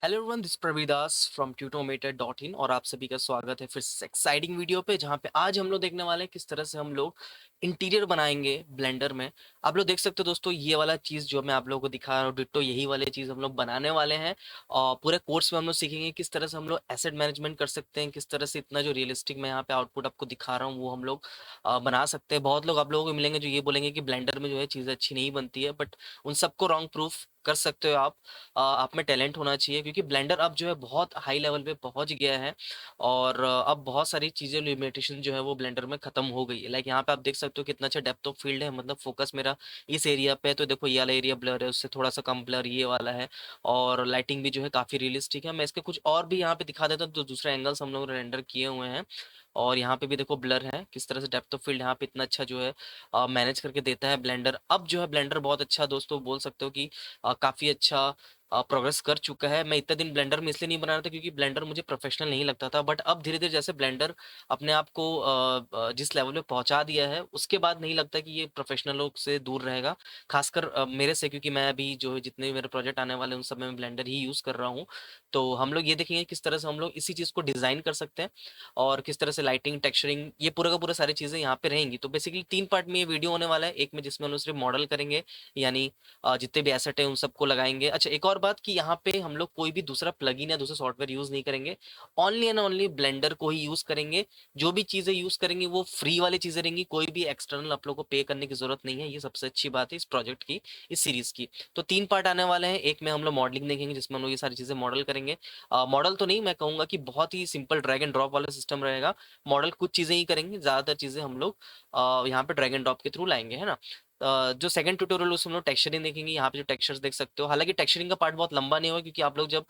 Hello everyone, this Pravidas from tutometer.in और आप सभी का स्वागत है फिर से एक्साइटिंग वीडियो पे, जहाँ पे आज हम लोग देखने वाले हैं किस तरह से हम लोग इंटीरियर बनाएंगे ब्लेंडर में। आप लोग देख सकते हो दोस्तों, ये वाला चीज़ जो मैं आप लोगों को दिखा रहा हूँ डिट्टो यही वाली चीज़ हम लोग बनाने वाले हैं। और पूरे कोर्स में हम लोग सीखेंगे किस तरह से हम लोग एसेट मैनेजमेंट कर सकते हैं, किस तरह से इतना जो रियलिस्टिक मैं यहाँ पे आउटपुट आपको दिखा रहा हूँ वो हम लोग बना सकते हैं। बहुत लोग आप लोगों को मिलेंगे जो ये बोलेंगे कि ब्लेंडर में जो है चीज़ें अच्छी नहीं बनती है, बट उन सबको रॉन्ग प्रूफ कर सकते हो आप। आप में टैलेंट होना चाहिए, क्योंकि ब्लेंडर अब जो है बहुत हाई लेवल पे पहुंच गया है। और अब बहुत सारी चीज़ें लिमिटेशन जो है वो ब्लेंडर में ख़त्म हो गई है। लाइक यहाँ पे आप देख सकते हो कितना अच्छा डेप्थ ऑफ फील्ड है, मतलब फोकस मेरा इस एरिया पे है, तो देखो ये वाला एरिया ब्लर है, उससे थोड़ा सा कम ब्लर ये वाला है। और लाइटिंग भी जो है काफ़ी रियलिस्टिक है। मैं इसके कुछ और भी यहाँ पे दिखा देता हूँ, तो दूसरे एंगल्स हम लोग रेंडर किए हुए हैं। और यहाँ पे भी देखो ब्लर है, किस तरह से डेप्थ ऑफ फील्ड यहाँ पे इतना अच्छा जो है मैनेज करके देता है ब्लेंडर। अब जो है ब्लेंडर बहुत अच्छा दोस्तों बोल सकते हो कि काफ़ी अच्छा प्रोग्रेस कर चुका है। मैं इतने दिन ब्लेंडर में इसलिए नहीं बना रहा था क्योंकि ब्लेंडर मुझे प्रोफेशनल नहीं लगता था, बट अब धीरे धीरे जैसे ब्लेंडर अपने आप को जिस लेवल पे पहुंचा दिया है, उसके बाद नहीं लगता कि ये प्रोफेशनलों से दूर रहेगा। खासकर मेरे से, क्योंकि मैं अभी जो है जितने भी मेरे प्रोजेक्ट आने वाले हैं उन सब में मैं ब्लेंडर ही यूज़ कर रहा हूँ। तो हम लोग ये देखेंगे किस तरह से हम लोग इसी चीज़ को डिज़ाइन कर सकते हैं, और किस तरह से लाइटिंग, टेक्सचरिंग, ये पूरा का पूरा सारी चीज़ें यहाँ पे रहेंगी। तो बेसिकली 3 पार्ट में ये वीडियो होने वाला है। एक में जिसमें हम लोग सिर्फ मॉडल करेंगे, यानी जितने भी एसेट है उन सबको लगाएंगे। अच्छा, एक और बात कि यहाँ पे हम लोग कोई भी दूसरा प्लगइन या दूसरा सॉफ्टवेयर यूज नहीं करेंगे, ओनली एंड ओनली ब्लेंडर को ही यूज करेंगे। जो भी चीजें यूज करेंगे वो फ्री वाली चीजें रहेंगी, कोई भी एक्सटर्नल आप लोग को पे करने की जरूरत नहीं है। ये सबसे अच्छी बात है इस प्रोजेक्ट की, इस सीरीज की। तो 3 पार्ट आने वाले हैं। एक में हम लोग मॉडलिंग देखेंगे, जिसमें हम लोग ये सारी चीजें मॉडल करेंगे। मॉडल तो नहीं, मैं कहूंगा कि बहुत ही सिंपल ड्रैग एंड ड्रॉप वाला सिस्टम रहेगा। मॉडल कुछ चीजें ही करेंगे, ज्यादातर चीजें हम लोग यहाँ पे ड्रैग एंड ड्रॉप के थ्रू लाएंगे, है ना। जो सेकंड ट्यूटोरियल उसमें हम लोग टेक्सचरिंग देखेंगे। यहाँ पे जो टेक्सचर्स देख सकते हो, हालांकि टेक्सचरिंग का पार्ट बहुत लंबा नहीं होगा, क्योंकि आप लोग जब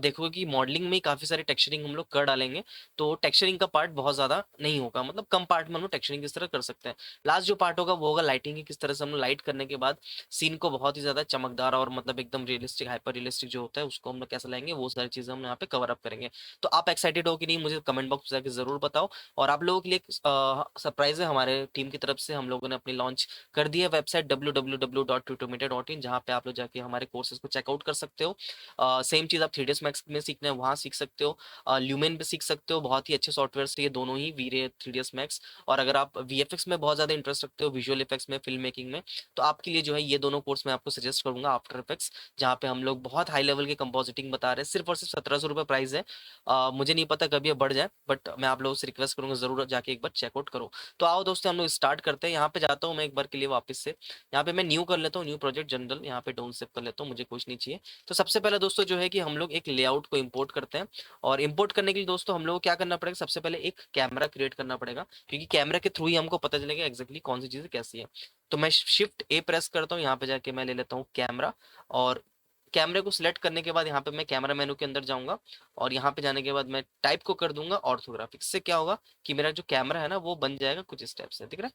देखोगे कि मॉडलिंग में ही काफी सारे टेक्सचरिंग हम लोग कर डालेंगे, तो टेक्सचरिंग का पार्ट बहुत ज्यादा नहीं होगा, मतलब कम पार्ट में हम लोग टेक्सचरिंग किस तरह कर सकते हैं। लास्ट जो पार्ट होगा वो होगा लाइटिंग की, किस तरह से हम लोग लाइट करने के बाद सीन को बहुत ही ज्यादा चमकदार और मतलब एकदम रियलिस्टिक, हाइपर रियलिस्टिक जो होता है उसको हम लोग कैसे लाएंगे, वो सारी चीजें हम यहाँ पे कवर अप करेंगे। तो आप एक्साइटेड हो कि नहीं, मुझे कमेंट बॉक्स में जाकर जरूर बताओ। और आप लोगों के लिए सरप्राइज है, हमारे टीम की तरफ से हम लोगों ने अपनी लॉन्च कर दी है वेबसाइट www.tutometer.in, जहाँ पे आप लोग जाके हमारे कोर्सेज को चेकआउट कर सकते हो। सेम चीज़ आप 3ds मैक्स में सीखना है वहाँ सीख सकते हो, ल्यूमेन पे सीख सकते हो। बहुत ही अच्छे सॉफ्टवेयर से ये दोनों ही, वीरे, 3ds मैक्स। और अगर आप वीएफएक्स में बहुत ज़्यादा इंटरेस्ट रखते हो, विजुअल इफेक्ट्स में, फिल्म मेकिंग में, तो आपके लिए जो है ये दोनों कोर्स मैं आपको सजेस्ट करूंगा। आफ्टर इफेक्ट्स, जहाँ पे हम लोग बहुत हाई लेवल के कंपोजिटिंग बता रहे हैं, सिर्फ और सिर्फ 1700 रुपये प्राइस है। मुझे नहीं पता कभी ये बढ़ जाए, बट मैं आप लोगों से रिक्वेस्ट करूंगा जरूर जाके एक बार चेकआउट करो। तो आओ दोस्तों, हम लोग स्टार्ट करते हैं। यहाँ पे जाता हूँ मैं एक बार के लिए वापस से, यहाँ पे मैं न्यू कर लेता हूँ, न्यू प्रोजेक्ट जनरल, यहाँ पे डाउन सेव कर लेता हूँ, मुझे कुछ नहीं चाहिए। तो सबसे पहले दोस्तों जो है कि हम लोग एक लेआउट को इंपोर्ट करते हैं। और इंपोर्ट करने के लिए दोस्तों हम लोग को क्या करना पड़ेगा, सबसे पहले एक कैमरा क्रिएट करना पड़ेगा, क्योंकि कैमरा के थ्रू ही हमको पता चलेगा एक्जैक्टली कौन सी चीज़ कैसी है। तो मैं शिफ्ट ए प्रेस करता हूँ, यहाँ पे जाके मैं ले लेता हूँ कैमरा। और कैमरे को सिलेक्ट करने के बाद यहाँ पे मैं कैमरा मेनू के अंदर जाऊंगा, और यहाँ पे जाने के बाद मैं टाइप को कर दूंगा ऑर्थोग्राफिक। इससे क्या होगा कि मेरा जो कैमरा है ना वो बन जाएगा कुछ इस टाइप से, दिख रहा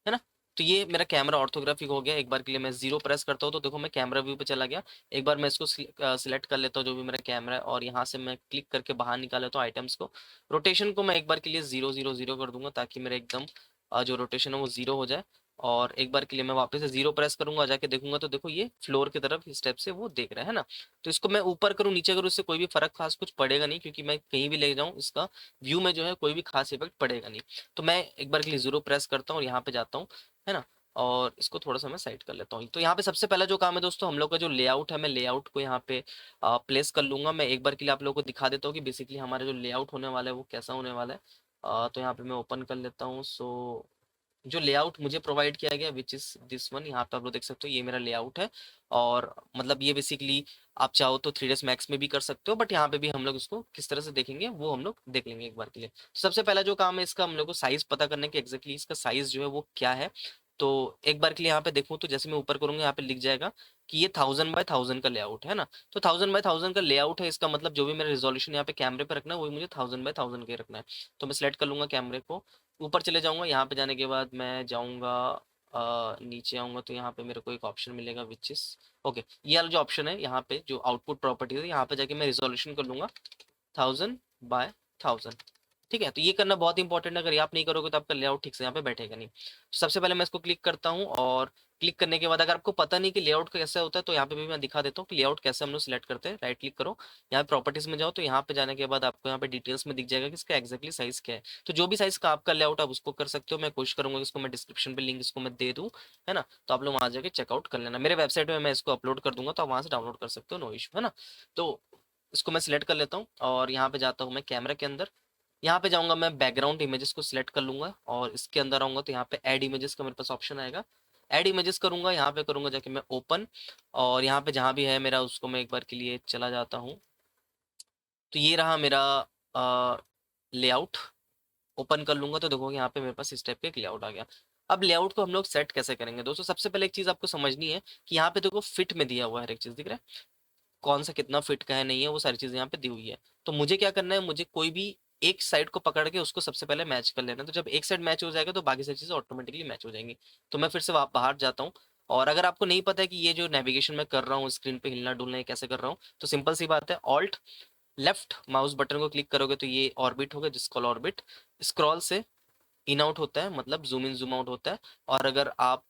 है ना। तो ये मेरा कैमरा ऑर्थोग्राफिक हो गया। एक बार के लिए मैं जीरो प्रेस करता हूँ तो देखो मैं कैमरा व्यू पे चला गया। एक बार मैं इसको सिलेक्ट कर लेता हूँ जो भी मेरा कैमरा है, और यहाँ से मैं क्लिक करके बाहर निकाल लेता हूँ आइटम्स को। रोटेशन को मैं एक बार के लिए 0 0 0 कर दूंगा, ताकि मेरा एकदम जो रोटेशन है वो 0 हो जाए। और एक बार के लिए मैं वापस से जीरो प्रेस करूंगा, जाके देखूंगा तो देखो ये फ्लोर की तरफ इस स्टेप से वो देख रहा है ना। तो इसको मैं ऊपर करूँ नीचे करूँ, इससे कोई भी फर्क खास कुछ पड़ेगा नहीं, क्योंकि मैं कहीं भी ले जाऊँ इसका व्यू में जो है कोई भी खास इफेक्ट पड़ेगा नहीं। तो मैं एक बार के लिए जीरो प्रेस करता हूँ और यहाँ पे जाता हूँ, है ना। और इसको थोड़ा सा मैं साइड कर लेता हूँ। तो यहाँ पे सबसे पहला जो काम है दोस्तों, हम लोग का जो लेआउट है, मैं लेआउट को यहाँ पे प्लेस कर लूंगा। मैं एक बार के लिए आप लोगों को दिखा देता हूँ कि बेसिकली हमारा जो लेआउट होने वाला है वो कैसा होने वाला है। तो यहाँ पे मैं ओपन कर लेता हूँ। सो जो लेआउट मुझे प्रोवाइड किया गया, विच इज दिस वन, यहाँ पे आप लोग देख सकते हो ये मेरा लेआउट है। और मतलब ये बेसिकली आप चाहो तो 3ds मैक्स में भी कर सकते हो, बट यहाँ पे भी हम लोग इसको किस तरह से देखेंगे वो हम लोग देख लेंगे एक बार के लिए। तो सबसे पहला जो काम है इसका, हम लोग को साइज पता करने के, एग्जैक्टली इसका साइज जो है वो क्या है। तो एक बार के लिए यहाँ पे देखूँ तो जैसे मैं ऊपर करूंगा यहाँ पे लिख जाएगा कि ये 1000 बाय 1000 का लेआउट है ना। तो 1000 बाय 1000 का लेआउट है, इसका मतलब जो भी मेरा रिजोल्यूशन यहाँ पे कैमरे पे रखना है वही मुझे 1000 बाय 1000 के रखना है। तो मैं सिलेक्ट कर लूंगा कैमरे को, ऊपर चले जाऊंगा। यहाँ पे जाने के बाद मैं जाऊंगा नीचे आऊंगा, तो यहाँ पे मेरे को एक ऑप्शन मिलेगा विच इज ओके, ये वाला जो ऑप्शन है यहाँ पे जो आउटपुट प्रॉपर्टी है, यहाँ पे जाके मैं रिजोल्यूशन कर लूंगा 1000 बाय 1000। ठीक है, तो ये करना बहुत इंपॉर्टेंट है, अगर ये आप नहीं करोगे तो आपका लेआउट ठीक से यहाँ पे बैठेगा नहीं। तो सबसे पहले मैं इसको क्लिक करता हूँ, और क्लिक करने के बाद अगर आपको पता नहीं कि लेआउट कैसे होता है तो यहाँ पे भी मैं दिखा देता हूँ कि लेआउट कैसे हम लोग सिलेक्ट करते हैं। राइट क्लिक करो, यहाँ पे प्रॉपर्टीज में जाओ, तो यहाँ पे जाने के बाद आपको यहाँ पे डिटेल्स में दिख जाएगा कि इसका एक्जैक्टली साइज क्या है। तो जो भी साइज का आपका लेआउट आप उसको कर सकते हो। मैं कोशिश करूंगा कि इसको मैं डिस्क्रिप्शन पे लिंक इसको मैं दे दूँ, है ना। तो आप लोग वहाँ जाके चेकआउट कर लेना, मेरे वेबसाइट में मैं इसको अपलोड कर दूंगा, तो आप वहाँ से डाउनलोड कर सकते हो, नो इशू, है ना। तो इसको मैं सिलेक्ट कर लेता हूँ और यहाँ पे जाता हूँ मैं कैमरा के अंदर। यहाँ पे जाऊंगा मैं बैकग्राउंड इमेजेस को सिलेक्ट कर लूंगा और इसके अंदर आऊंगा तो यहाँ पे ऐड इमेजेस का मेरे पास ऑप्शन आएगा। ऐड इमेजेस करूंगा, यहाँ पे करूंगा जाके मैं ओपन, और यहाँ पे जहाँ भी है मेरा उसको मैं एक बार के लिए चला जाता हूँ। तो ये रहा मेरा लेआउट। ओपन कर लूंगा तो देखोगे यहाँ पे मेरे पास इस टाइप का एक लेआउट आ गया। अब लेआउट को हम लोग सेट कैसे करेंगे दोस्तों, सबसे पहले एक चीज आपको समझनी है कि यहाँ पे देखो फिट में दिया हुआ है, हर एक चीज दिख रहा है, कौन सा कितना फिट का है नहीं है, वो सारी चीजें यहाँ पे दी हुई है। तो मुझे क्या करना है, मुझे कोई भी एक साइड को पकड़ के उसको सबसे पहले मैच कर लेना है। तो जब एक साइड मैच हो जाएगा तो बाकी सारी चीजें ऑटोमेटिकली मैच हो जाएंगी। तो मैं फिर से बाहर जाता हूँ, और अगर आपको नहीं पता है कि ये जो नेविगेशन मैं कर रहा हूँ स्क्रीन पे हिलना डुलना ये कैसे कर रहा हूँ, तो सिंपल सी बात है, ऑल्ट लेफ्ट माउस बटन को क्लिक करोगे तो ये ऑर्बिट होगा, जिसको ऑर्बिट। स्क्रॉल से इन आउट होता है, मतलब जूम इन जूम आउट होता है। और अगर आप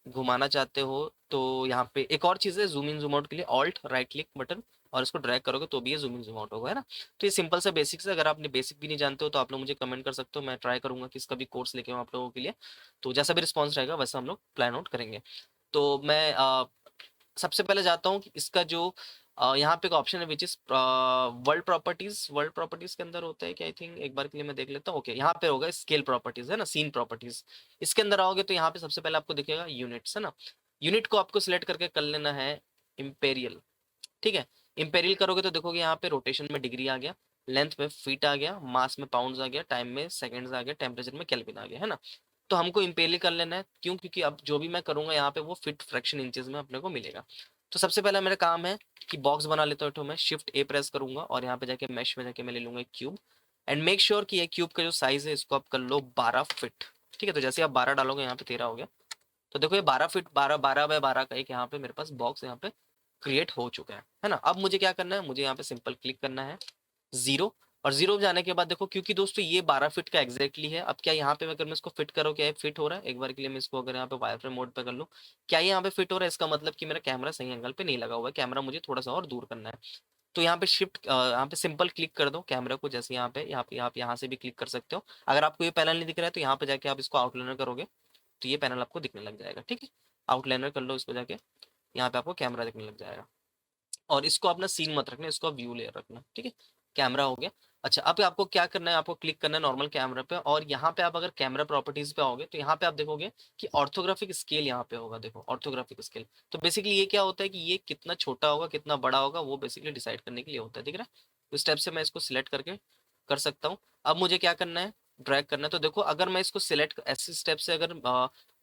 घुमाना चाहते हो तो यहाँ पे एक और चीज़ है, जूम इन जूम आउट के लिए ऑल्ट राइट क्लिक बटन, और इसको ड्रैग करोगे तो भी ये जूम इन जूम आउट होगा, है ना। तो ये सिंपल सा बेसिक्स है। अगर आपने बेसिक भी नहीं जानते हो तो आप लोग मुझे कमेंट कर सकते हो, मैं ट्राई करूंगा कि इसका भी कोर्स लेके आऊँ आप लोगों के लिए। तो जैसा भी रिस्पॉन्स रहेगा वैसा हम लोग प्लान आउट करेंगे। तो मैं सबसे पहले जाता हूँ कि इसका जो यहाँ पे एक ऑप्शन है which is world properties. World properties के अंदर होता है कि आई थिंक एक बार के लिए मैं देख लेता हूँ। ओके, यहाँ पे होगा स्केल प्रॉपर्टीज, है ना, सीन प्रॉपर्टीज। इसके अंदर आओगे तो यहाँ पे सबसे पहले आपको दिखेगा यूनिट्स, है ना। यूनिट को आपको सिलेक्ट करके कर लेना है इंपेरियल, ठीक है। इंपेरियल करोगे तो देखोगे यहाँ पे रोटेशन में डिग्री आ गया, लेंथ में फीट आ गया, मास में पाउंड्स आ गया, टाइम में सेकंड्स आ गया, टेम्परेचर में केल्विन आ गया, है ना। तो हमको इंपेरियल कर लेना है, क्यों, क्योंकि अब जो भी मैं करूंगा यहाँ पे वो फिट फ्रैक्शन इंचेस में अपने को मिलेगा। तो सबसे पहला मेरा काम है कि बॉक्स बना लेता हूँ, तो मैं शिफ्ट ए प्रेस करूंगा और यहाँ पे जाके मैश में जाके मैं ले लूंगा एक क्यूब। एंड मेक श्योर कि ये क्यूब का जो साइज है इसको आप कर लो 12 फीट, ठीक है। तो जैसे आप 12 डालोगे यहाँ पे 13 हो गया। तो देखो ये 12 फीट, 12 12 बाय 12 का एक यहाँ पे मेरे पास बॉक्स यहाँ पे क्रिएट हो चुका है ना। अब मुझे क्या करना है, मुझे यहाँ पे सिंपल क्लिक करना है जीरो, और जीरो जाने के बाद देखो, क्योंकि दोस्तों ये 12 फीट का एग्जैक्टली है। अब क्या यहाँ पे अगर मैं इसको फिट करूँ, क्या ये फिट हो रहा है, एक बार के लिए मैं इसको अगर यहाँ पे वायरफ्रेम मोड पे कर लूँ, क्या ये यहाँ पे फिट हो रहा है, इसका मतलब कि मेरा कैमरा सही एंगल पे नहीं लगा हुआ है, कैमरा मुझे थोड़ा सा और दूर करना है। तो यहाँ पे शिफ्ट यहाँ पे सिंपल क्लिक कर दो कैमरा को, जैसे यहाँ पे आप यहाँ से भी क्लिक कर सकते हो। अगर आपको ये पैनल नहीं दिख रहा है तो यहाँ पे जाके आप इसको आउटलाइनर करोगे तो ये पैनल आपको दिखने लग जाएगा, ठीक है। आउटलाइनर कर लो इसको जाके, यहाँ पे आपको कैमरा दिखने लग जाएगा। और इसको अपना सीन मत रखना, इसको व्यू लेयर रखना, ठीक है। कैमरा हो गया। अच्छा, अब आपको क्या करना है, आपको क्लिक करना है नॉर्मल कैमरा पे, और यहाँ पे आप अगर कैमरा प्रॉपर्टीज पे आओगे तो यहाँ पे आप देखोगे कि ऑर्थोग्राफिक स्केल यहाँ पे होगा, देखो ऑर्थोग्राफिक स्केल। तो बेसिकली ये क्या होता है कि ये कितना छोटा होगा कितना बड़ा होगा वो बेसिकली डिसाइड करने के लिए होता है, दिख रहा है। तो स्टेप से मैं इसको सिलेक्ट करके कर सकता हूँ। अब मुझे क्या करना है, ड्रैग करना है। तो देखो अगर मैं इसको सिलेक्ट ऐसे स्टेप से अगर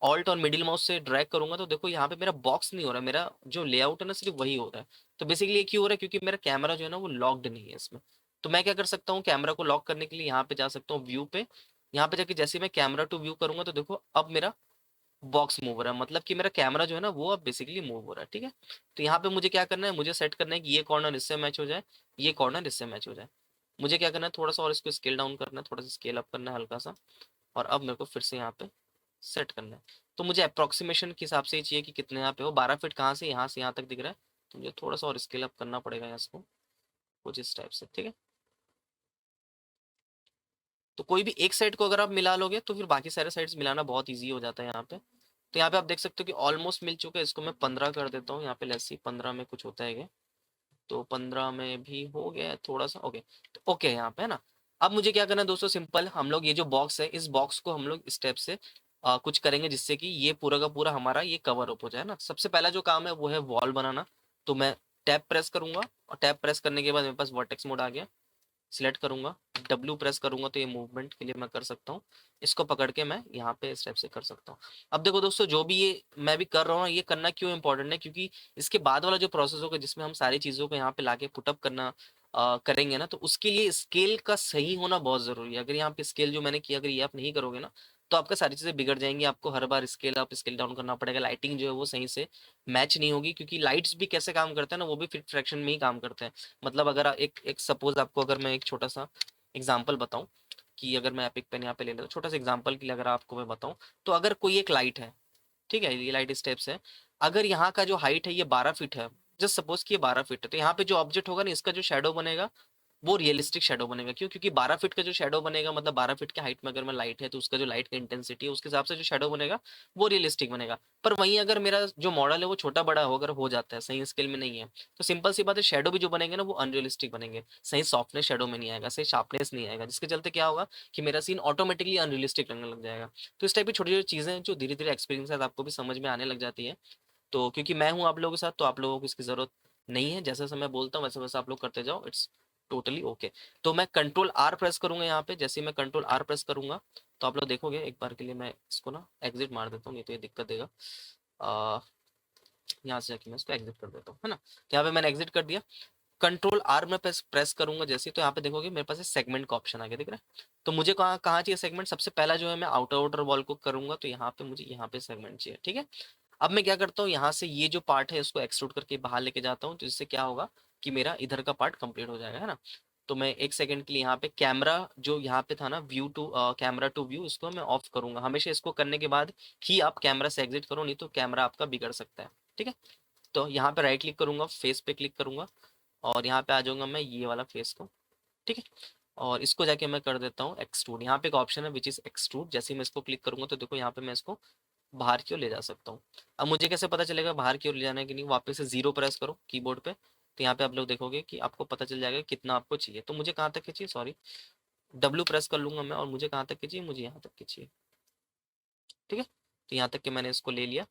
ऑल्ट और मिडिल माउस से ड्रैग करूंगा तो देखो यहाँ पे मेरा बॉक्स नहीं हो रहा है, मेरा जो लेआउट है ना सिर्फ वही हो रहा है। तो बेसिकली ये क्यों हो रहा है, क्योंकि मेरा कैमरा जो है ना वो लॉक्ड नहीं है इसमें। तो मैं क्या कर सकता हूँ, कैमरा को लॉक करने के लिए यहाँ पे जा सकता हूँ व्यू पे। यहाँ पे जाके जैसे मैं कैमरा टू व्यू करूंगा तो देखो अब मेरा बॉक्स मूव हो रहा है, मतलब कि मेरा कैमरा जो है ना वो अब बेसिकली मूव हो रहा है, ठीक है। तो यहाँ पे मुझे क्या करना है, मुझे सेट करना है कि ये कॉर्नर इससे मैच हो जाए, ये कॉर्नर इससे मैच हो जाए। मुझे क्या करना है, थोड़ा सा और इसको स्केल डाउन करना है, थोड़ा सा स्केल अप करना है हल्का सा, और अब मेरे को फिर से यहाँ पे सेट करना है। तो मुझे अप्रोक्सीमेशन के हिसाब से ही चाहिए कि कितने यहाँ पे हो, 12 फीट कहाँ से यहाँ तक दिख रहा है। तो मुझे थोड़ा सा और स्केल अप करना पड़ेगा इसको कुछ इस टाइप से, ठीक है। तो कोई भी एक साइड को अगर आप मिला लोगे तो फिर बाकी सारे साइड्स मिलाना बहुत ईजी हो जाता है यहाँ पे। तो यहाँ पे आप देख सकते हो कि ऑलमोस्ट मिल चुका है, इसको मैं 15 कर देता हूँ यहाँ पे, लेट्स सी 15 में कुछ होता है क्या। तो 15 में भी हो गया है थोड़ा सा, ओके। तो ओके यहाँ पे, है ना। अब मुझे क्या करना है दोस्तों, सिंपल हम लोग ये जो बॉक्स है इस बॉक्स को हम लोग स्टेप से कुछ करेंगे जिससे कि ये पूरा का पूरा हमारा ये कवर अप हो जाए ना। सबसे पहला जो काम है वो है वॉल बनाना। तो मैं टैब प्रेस करूंगा, और टैब प्रेस करने के बाद मेरे पास वर्टेक्स मोड आ गया। सिलेक्ट करूंगा, डब्ल्यू प्रेस करूंगा तो ये मूवमेंट के लिए मैं कर सकता हूँ। इसको पकड़ के मैं यहाँ पे स्टेप से कर सकता हूँ। अब देखो दोस्तों, जो भी ये मैं भी कर रहा हूँ ये करना क्यों इंपॉर्टेंट है, क्योंकि इसके बाद वाला जो प्रोसेस होगा जिसमें हम सारी चीजों को यहाँ पे लाके पुटअप करना करेंगे ना, तो उसके लिए स्केल का सही होना बहुत जरूरी है। अगर यहाँ पे स्केल जो मैंने किया अगर ये आप नहीं करोगे ना तो आपका सारी चीजें बिगड़ जाएंगी, आपको हर बार स्केल अप स्केल डाउन करना पड़ेगा, लाइटिंग जो है वो सही से मैच नहीं होगी, क्योंकि लाइट्स भी कैसे काम करते हैं ना वो भी फिट फ्रैक्शन में ही काम करते हैं। मतलब अगर एक एक सपोज आपको अगर मैं एक छोटा सा एग्जांपल बताऊं, कि अगर मैं एपिक पेन यहाँ पे ले लेता हूँ छोटा सा एग्जांपल के लिए, अगर आपको मैं बताऊं, तो अगर कोई एक लाइट है, ठीक है, ये लाइट स्टेप्स है। अगर यहाँ का जो हाइट है ये 12 फीट है, जस्ट सपोज कि ये 12 फीट है, तो यहाँ पे जो ऑब्जेक्ट होगा ना इसका जो शेडो बनेगा वो रियलिस्टिक शेडो बनेगा। क्यों? क्योंकि 12 फीट का जो शेडो बनेगा, मतलब 12 फीट के हाइट में अगर मैं लाइट है तो उसका जो लाइट का इंटेंसिटी है उसके हिसाब से जो शेडो बनेगा वो रियलिस्टिक बनेगा। पर वहीं अगर मेरा जो मॉडल है वो छोटा बड़ा हो, अगर हो जाता है, सही स्केल में नहीं है, तो सिंपल सी बात है, शेडो भी जो बनेंगे ना वो अनरियलिस्टिक बनेंगे, सही सॉफ्टनेस शेडो में नहीं आएगा, सही शार्पनेस नहीं आएगा, जिसके चलते क्या होगा कि मेरा सीन ऑटोमेटिकली अनरियलिस्टिक लगने लग जाएगा। तो इस टाइप की छोटी छोटी चीजें हैं जो धीरे धीरे एक्सपीरियंस के साथ आपको भी समझ में आने लग जाती है। तो क्योंकि मैं हूँ आप लोगों के साथ, तो आप लोगों को इसकी ज़रूरत नहीं है, जैसे जैसे मैं बोलता हूँ वैसे वैसे आप लोग करते जाओ, इट्स टोटली ओके। तो मैं कंट्रोल आर प्रेस करूंगा यहाँ पे, जैसे ही मैं कंट्रोल आर प्रेस करूंगा तो आप लोग देखोगे, एक बार के लिए मैं इसको ना एग्जिट मार देता हूँ, नहीं तो ये दिक्कत देगा। आ, यहाँ से जाके मैं इसको एग्जिट कर देता हूँ, है ना। तो यहाँ पे मैंने एग्जिट कर दिया। कंट्रोल आर में प्रेस करूंगा जैसे, तो यहाँ पे देखोगे मेरे पास सेगमेंट का ऑप्शन आ गया, दिख रहा है। तो मुझे कहाँ कहाँ चाहिए सेगमेंट, सबसे पहला जो है मैं आउटर आउटर वॉल को करूंगा, तो यहाँ पे मुझे यहाँ पे सेगमेंट चाहिए, ठीक है। अब मैं क्या करता हूँ, यहाँ से ये जो पार्ट है इसको एक्सट्रूड करके बाहर लेके जाता हूँ, तो इससे क्या होगा कि मेरा इधर का पार्ट कंप्लीट हो जाएगा, है ना। तो मैं एक सेकंड के लिए यहाँ पे कैमरा जो यहाँ पे था ना, view to camera to view, इसको मैं ऑफ करूंगा हमेशा। इसको करने के बाद ही आप कैमरा से एग्जिट करो, नहीं तो कैमरा आपका बिगड़ सकता है, ठीक है। तो यहाँ पे राइट क्लिक करूंगा, फेस पे क्लिक करूंगा, और यहाँ पे आ जाऊंगा मैं ये वाला फेस को, ठीक है। और इसको जाके मैं कर देता हूँ एक्सट्रूड। यहाँ पे एक ऑप्शन है विच इज एक्सट्रूड, जैसे ही मैं इसको क्लिक करूंगा तो देखो यहाँ पे मैं इसको बाहर की ओर ले जा सकता हूँ। अब मुझे कैसे पता चलेगा बाहर की ओर ले जाना है कि नहीं, वापस से जीरो प्रेस करो कीबोर्ड पे, तो यहाँ पे आप लोग देखोगे कि आपको पता चल जाएगा कितना आपको चाहिए। तो मुझे कहाँ तक की चाहिए, सॉरी, डब्ल्यू प्रेस कर लूंगा मैं, और मुझे कहाँ तक की चाहिए, मुझे यहाँ तक की चाहिए, ठीक है। तो यहाँ तक के मैंने इसको ले लिया।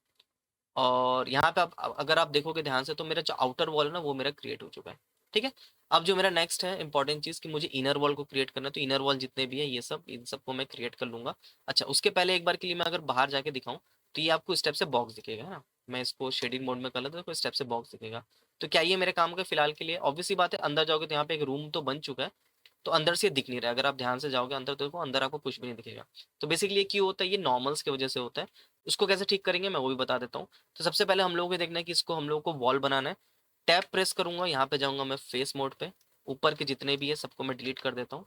और यहाँ पे आप अगर आप देखोगे ध्यान से तो मेरा जो आउटर वॉल है ना वो मेरा क्रिएट हो चुका है, ठीक है। अब जो मेरा नेक्स्ट है इंपॉर्टेंट चीज कि मुझे इनर वॉल को क्रिएट करना है, तो इनर वॉल जितने भी है ये सब, इन सबको मैं क्रिएट कर लूंगा। अच्छा, उसके पहले एक बार के लिए मैं अगर बाहर जाके दिखाऊं तो ये आपको स्टेप से बॉक्स दिखेगा, है ना। मैं इसको शेडिंग मोड में कर लेता हूँ तो स्टेप से बॉक्स दिखेगा। तो क्या ये मेरे काम का फिलहाल के लिए, ऑब्वियसली बात है, अंदर जाओगे तो यहाँ पे एक रूम तो बन चुका है, तो अंदर से दिख नहीं रहा है। अगर आप ध्यान से जाओगे अंदर तो देखो अंदर आपको कुछ भी नहीं दिखेगा। तो बेसिकली ये क्यों होता है, ये नॉर्मल्स की वजह से होता है। उसको कैसे ठीक करेंगे मैं वो भी बता देता हूँ। तो सबसे पहले हम लोगों को देखना है कि इसको हम लोगों को वॉल बनाना है। टैब प्रेस करूंगा, यहाँ पे जाऊंगा मैं फेस मोड पे, ऊपर के जितने भी है सबको मैं डिलीट कर देता हूँ,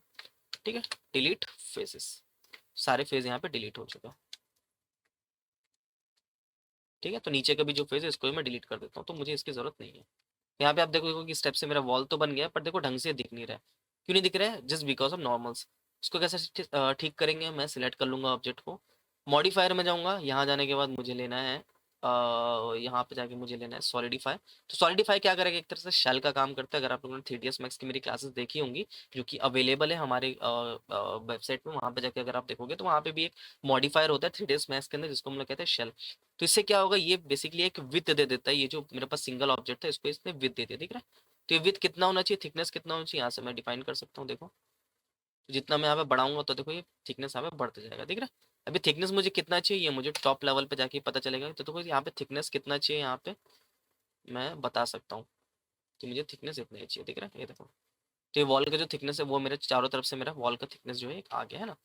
ठीक है। डिलीट फेसेस, सारे फेस यहाँ पे डिलीट हो चुका है, ठीक है। तो नीचे का भी जो फेस है इसको भी मैं डिलीट कर देता हूँ, तो मुझे इसकी जरूरत नहीं है। यहाँ पे आप देखो कि स्टेप से मेरा वॉल तो बन गया है, पर देखो ढंग से दिख नहीं रहा है। क्यों नहीं दिख रहा है, जस्ट बिकॉज ऑफ नॉर्मल्स। इसको कैसे ठीक करेंगे, मैं सिलेक्ट कर लूंगा ऑब्जेक्ट को, मॉडिफायर में जाऊंगा, यहाँ जाने के बाद मुझे लेना है यहाँ पे जाके मुझे लेना है सॉलिडिफाई। तो सॉलिडिफाई क्या करेगा, एक तरह से शेल का काम करता है। अगर आप लोगों ने 3ds मैक्स की मेरी क्लासेस देखी होंगी जो कि अवेलेबल है हमारे वेबसाइट में, वहाँ पे जाके अगर आप देखोगे तो वहाँ पे भी एक मॉडिफायर होता है 3ds मैक्स के अंदर जिसको हम लोग कहते हैं शेल। तो इससे क्या होगा, ये बेसिकली एक विड्थ दे देता है, ये जो मेरे पास सिंगल ऑब्जेक्ट है इसको इसने विड्थ दे दिया, दिख रहा है। तो ये विड्थ कितना होना चाहिए, थिकनेस कितना होना चाहिए, यहाँ से मैं डिफाइन कर सकता हूँ, देखो। तो जितना मैं यहाँ पे बढ़ाऊंगा तो देखो ये थिकनेस यहाँ पे बढ़ते जाएगा, दिख रहा है। अभी थिकनेस मुझे कितना चाहिए, ये मुझे टॉप लेवल पे जाके पता चलेगा। तो देखो यहाँ पे थिकनेस कितना चाहिए, यहाँ पे मैं बता सकता हूँ कि मुझे थिकनेस इतना ही चाहिए, दिख रहा है, ये देखो। तो ये वॉल का जो थिकनेस है वो मेरे चारों तरफ से मेरा वॉल का थिकनेस जो है एक आ गया, है ना।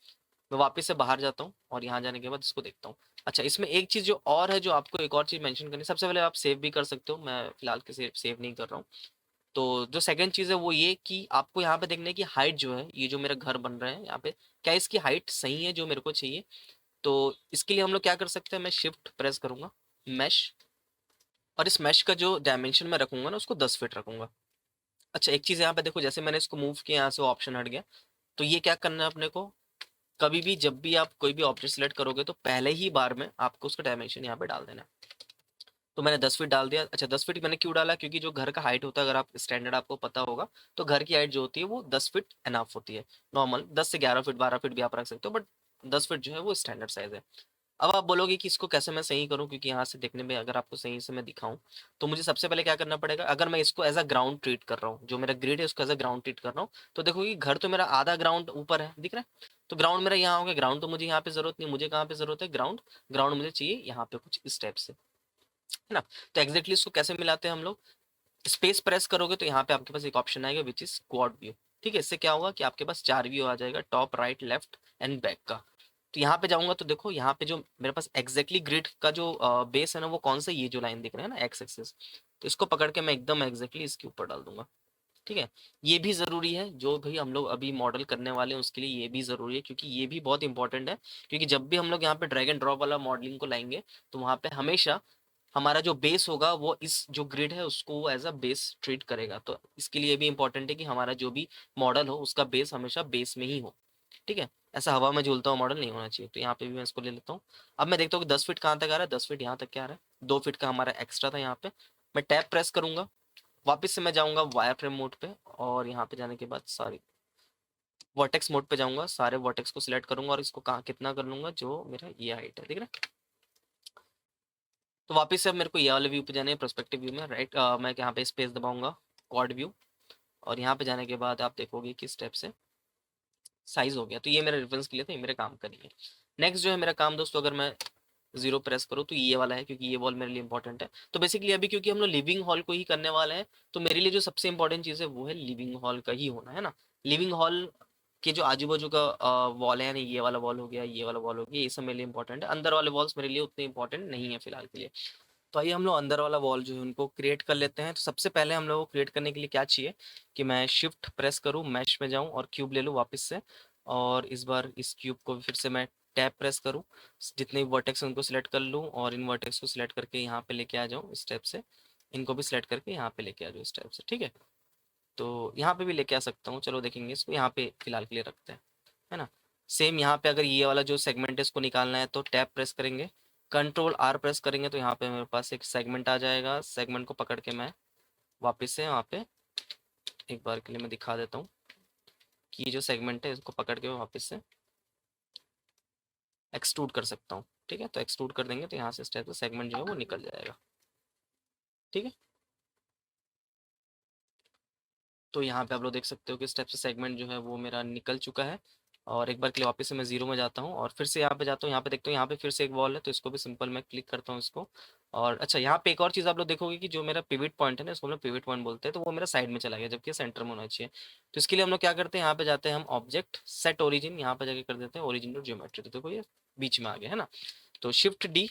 मैं वापस से बाहर जाता हूँ और यहाँ जाने के बाद इसको देखता हूँ। अच्छा, इसमें एक चीज़ जो और है, जो आपको एक और चीज़ मेंशन करनी है, सबसे पहले आप सेव भी कर सकते हो, मैं फिलहाल के सेव नहीं कर रहा हूँ। तो जो सेकंड चीज़ है वो ये कि आपको यहाँ पे देखना है कि हाइट जो है, ये जो मेरा घर बन रहा है यहाँ पे, क्या इसकी हाइट सही है जो मेरे को चाहिए। तो इसके लिए हम लोग क्या कर सकते हैं, मैं शिफ्ट प्रेस करूंगा, मैश, और इस मैश का जो डायमेंशन मैं रखूंगा ना उसको 10 फीट रखूंगा। अच्छा, एक चीज़ यहाँ पे देखो, जैसे मैंने इसको मूव किया यहाँ से वो ऑप्शन हट गया। तो ये क्या करना है अपने को, कभी भी जब भी आप कोई भी ऑब्जेक्ट सेलेक्ट करोगे तो पहले ही बार में आपको उसका डायमेंशन यहाँ पे डाल देना है। तो मैंने 10 फीट डाल दिया। अच्छा, 10 फीट मैंने क्यों डाला, क्योंकि जो घर का हाइट होता है, अगर आप स्टैंडर्ड आपको पता होगा, तो घर की हाइट जो होती है वो 10 फीट एनाफ होती है। नॉर्मल 10 से 11 फीट 12 फीट भी आप रख सकते हो, बट 10 फीट जो है वो स्टैंडर्ड साइज है। अब आप बोलोगे कि इसको कैसे मैं सही करूं, क्योंकि यहाँ से देखने में अगर आपको सही से मैं दिखाऊं तो मुझे सबसे पहले क्या करना पड़ेगा, अगर मैं इसको एज अ ग्राउंड ट्रीट कर रहा हूँ, जो मेरा ग्रिड है उसको एज अ ग्राउंड ट्रीट कर रहा हूँ, तो देखो कि घर तो मेरा आधा ग्राउंड ऊपर है, दिख रहा है। तो ग्राउंड मेरा यहाँ हो गया, ग्राउंड तो मुझे यहाँ पे जरूरत नहीं, मुझे कहाँ पे जरूरत है, ग्राउंड। ग्राउंड मुझे चाहिए यहाँ पे कुछ इस टाइप से, है ना। तो एग्जैक्टली इसको कैसे मिलाते हैं हम लोग, स्पेस प्रेस करोगे तो यहाँ पे आपके पास एक ऑप्शन आएगा विच इज क्वाड व्यू, ठीक है। इससे क्या होगा कि आपके पास 4 व्यू आ जाएगा, top right left and back का। तो यहाँ पे जाऊंगा तो देखो यहाँ पे जो मेरे पास एग्जैक्टली ग्रिड का जो बेस है ना वो कौन सा, ये जो लाइन दिख रहा है ना एक्स एक्सिस, तो इसको पकड़ के मैं एकदम एग्जैक्टली इसके ऊपर डाल दूंगा, ठीक है? ये भी ज़रूरी है, जो भी हम लोग अभी मॉडल करने वाले हैं उसके लिए ये भी ज़रूरी है, क्योंकि ये भी बहुत इंपॉर्टेंट है। क्योंकि जब भी हम लोग यहाँ पे ड्रैग एंड ड्रॉप वाला मॉडलिंग को लाएँगे, तो वहाँ पे हमेशा हमारा जो बेस होगा वो इस जो ग्रिड है उसको वो एज़ अ बेस ट्रीट करेगा। तो इसके लिए भी इंपॉर्टेंट है कि हमारा जो भी मॉडल हो उसका बेस हमेशा बेस में ही हो, ठीक है? ऐसा हवा में झूलता हुआ मॉडल नहीं होना चाहिए। तो यहाँ पे भी मैं इसको ले लेता हूँ। अब मैं देखता हूँ कि 10 फीट कहाँ तक आ रहा है, 10 फीट यहाँ तक क्या आ रहा है, 2 फीट का हमारा एक्स्ट्रा था यहाँ पे। मैं टैब प्रेस करूँगा, वापस से मैं जाऊँगा वायरफ्रेम मोड पे, और यहाँ पे जाने के बाद सारी वर्टेक्स मोड पे जाऊँगा, सारे वर्टेक्स को सिलेक्ट करूँगा और इसको कहाँ कितना कर लूँगा, जो मेरा ये हाइट है, ठीक है? तो वापस से अब मेरे को ये वाले व्यू पे जाना है, पर्सपेक्टिव व्यू में, राइट। मैं यहाँ पे स्पेस दबाऊँगा, क्वाड व्यू, और यहाँ पे जाने के बाद आप देखोगे कि स्टेप से साइज़ हो गया। तो ये मेरे रेफरेंस के लिए था, ये मेरे काम का नहीं है। नेक्स्ट जो है मेरा काम दोस्तों, अगर मैं 0 प्रेस करूँ तो ये वाला है, क्योंकि ये वॉल मेरे लिए इंपॉर्टेंट है। तो बेसिकली अभी क्योंकि हम लोग लिविंग हॉल को ही करने वाले हैं, तो मेरे लिए जो सबसे इंपॉर्टेंट चीज़ है वो है लिविंग हॉल का ही होना, है ना? लिविंग हॉल के जो आजू-बाजू का वॉल है, यानी ये वाला वॉल हो गया, ये वाला वॉल हो गया, ये सब मेरे लिए इंपॉर्टेंट है। अंदर वाले वॉल्स मेरे लिए उतने इंपॉर्टेंट नहीं है फिलहाल के लिए। तो आइए हम लोग अंदर वाला वॉल जो है उनको क्रिएट कर लेते हैं। तो सबसे पहले हम लोग को क्रिएट करने के लिए क्या चाहिए कि मैं शिफ्ट प्रेस करूँ, मैश में जाऊँ और क्यूब ले लूँ वापस से, और इस बार इस क्यूब को फिर से मैं टैब प्रेस करूँ, जितने भी वर्टेक्स हैं उनको सिलेक्ट कर लूँ, और इन वर्टेक्स को सिलेक्ट करके यहाँ पे लेके आ जाऊँ इस टाइप से, इनको भी सिलेक्ट करके यहाँ पे लेके आ जाऊँ इस टाइप से, ठीक है? तो यहाँ पे भी लेके आ सकता हूँ, चलो देखेंगे इसको, यहाँ पे फिलहाल के लिए रखते हैं, है ना? सेम यहाँ पे अगर ये वाला जो सेगमेंट है इसको निकालना है तो टैब प्रेस करेंगे, कंट्रोल आर प्रेस करेंगे, तो यहाँ पे मेरे पास एक सेगमेंट आ जाएगा। सेगमेंट को पकड़ के मैं वापस से वहाँ पे एक बार के लिए मैं दिखा देता हूँ कि ये जो सेगमेंट है इसको पकड़ के मैं वापस से एक्सट्रूड कर सकता हूँ, ठीक है? तो एक्सट्रूड कर देंगे तो यहाँ से इस टाइप से सेगमेंट जो है वो निकल जाएगा, ठीक है? तो यहाँ पे आप लोग देख सकते हो कि इस टाइप से सेगमेंट जो है वो मेरा निकल चुका है। और एक बार के लिए वापस से मैं जीरो में जाता हूँ और फिर से यहाँ पे जाता हूँ, यहाँ पे देखता हूँ यहाँ पे फिर से एक वॉल है, तो इसको भी सिंपल मैं क्लिक करता हूँ इसको। और अच्छा, यहाँ पे एक और चीज़ आप लोग देखोगे कि जो मेरा पिवट पॉइंट है ना, इसको हम लोग पिवट पॉइंट बोलते हैं, तो वो मेरा साइड में चला गया, जबकि सेंटर में होना चाहिए। तो इसके लिए हम लोग क्या करते हैं, यहाँ पे जाते हैं हम ऑब्जेक्ट सेट ओरिजिन, यहाँ पे जाके कर देते हैं ओरिजिन डॉट ज्योमेट्री। तो देखो ये बीच में आ गया है ना। तो शिफ्ट डी,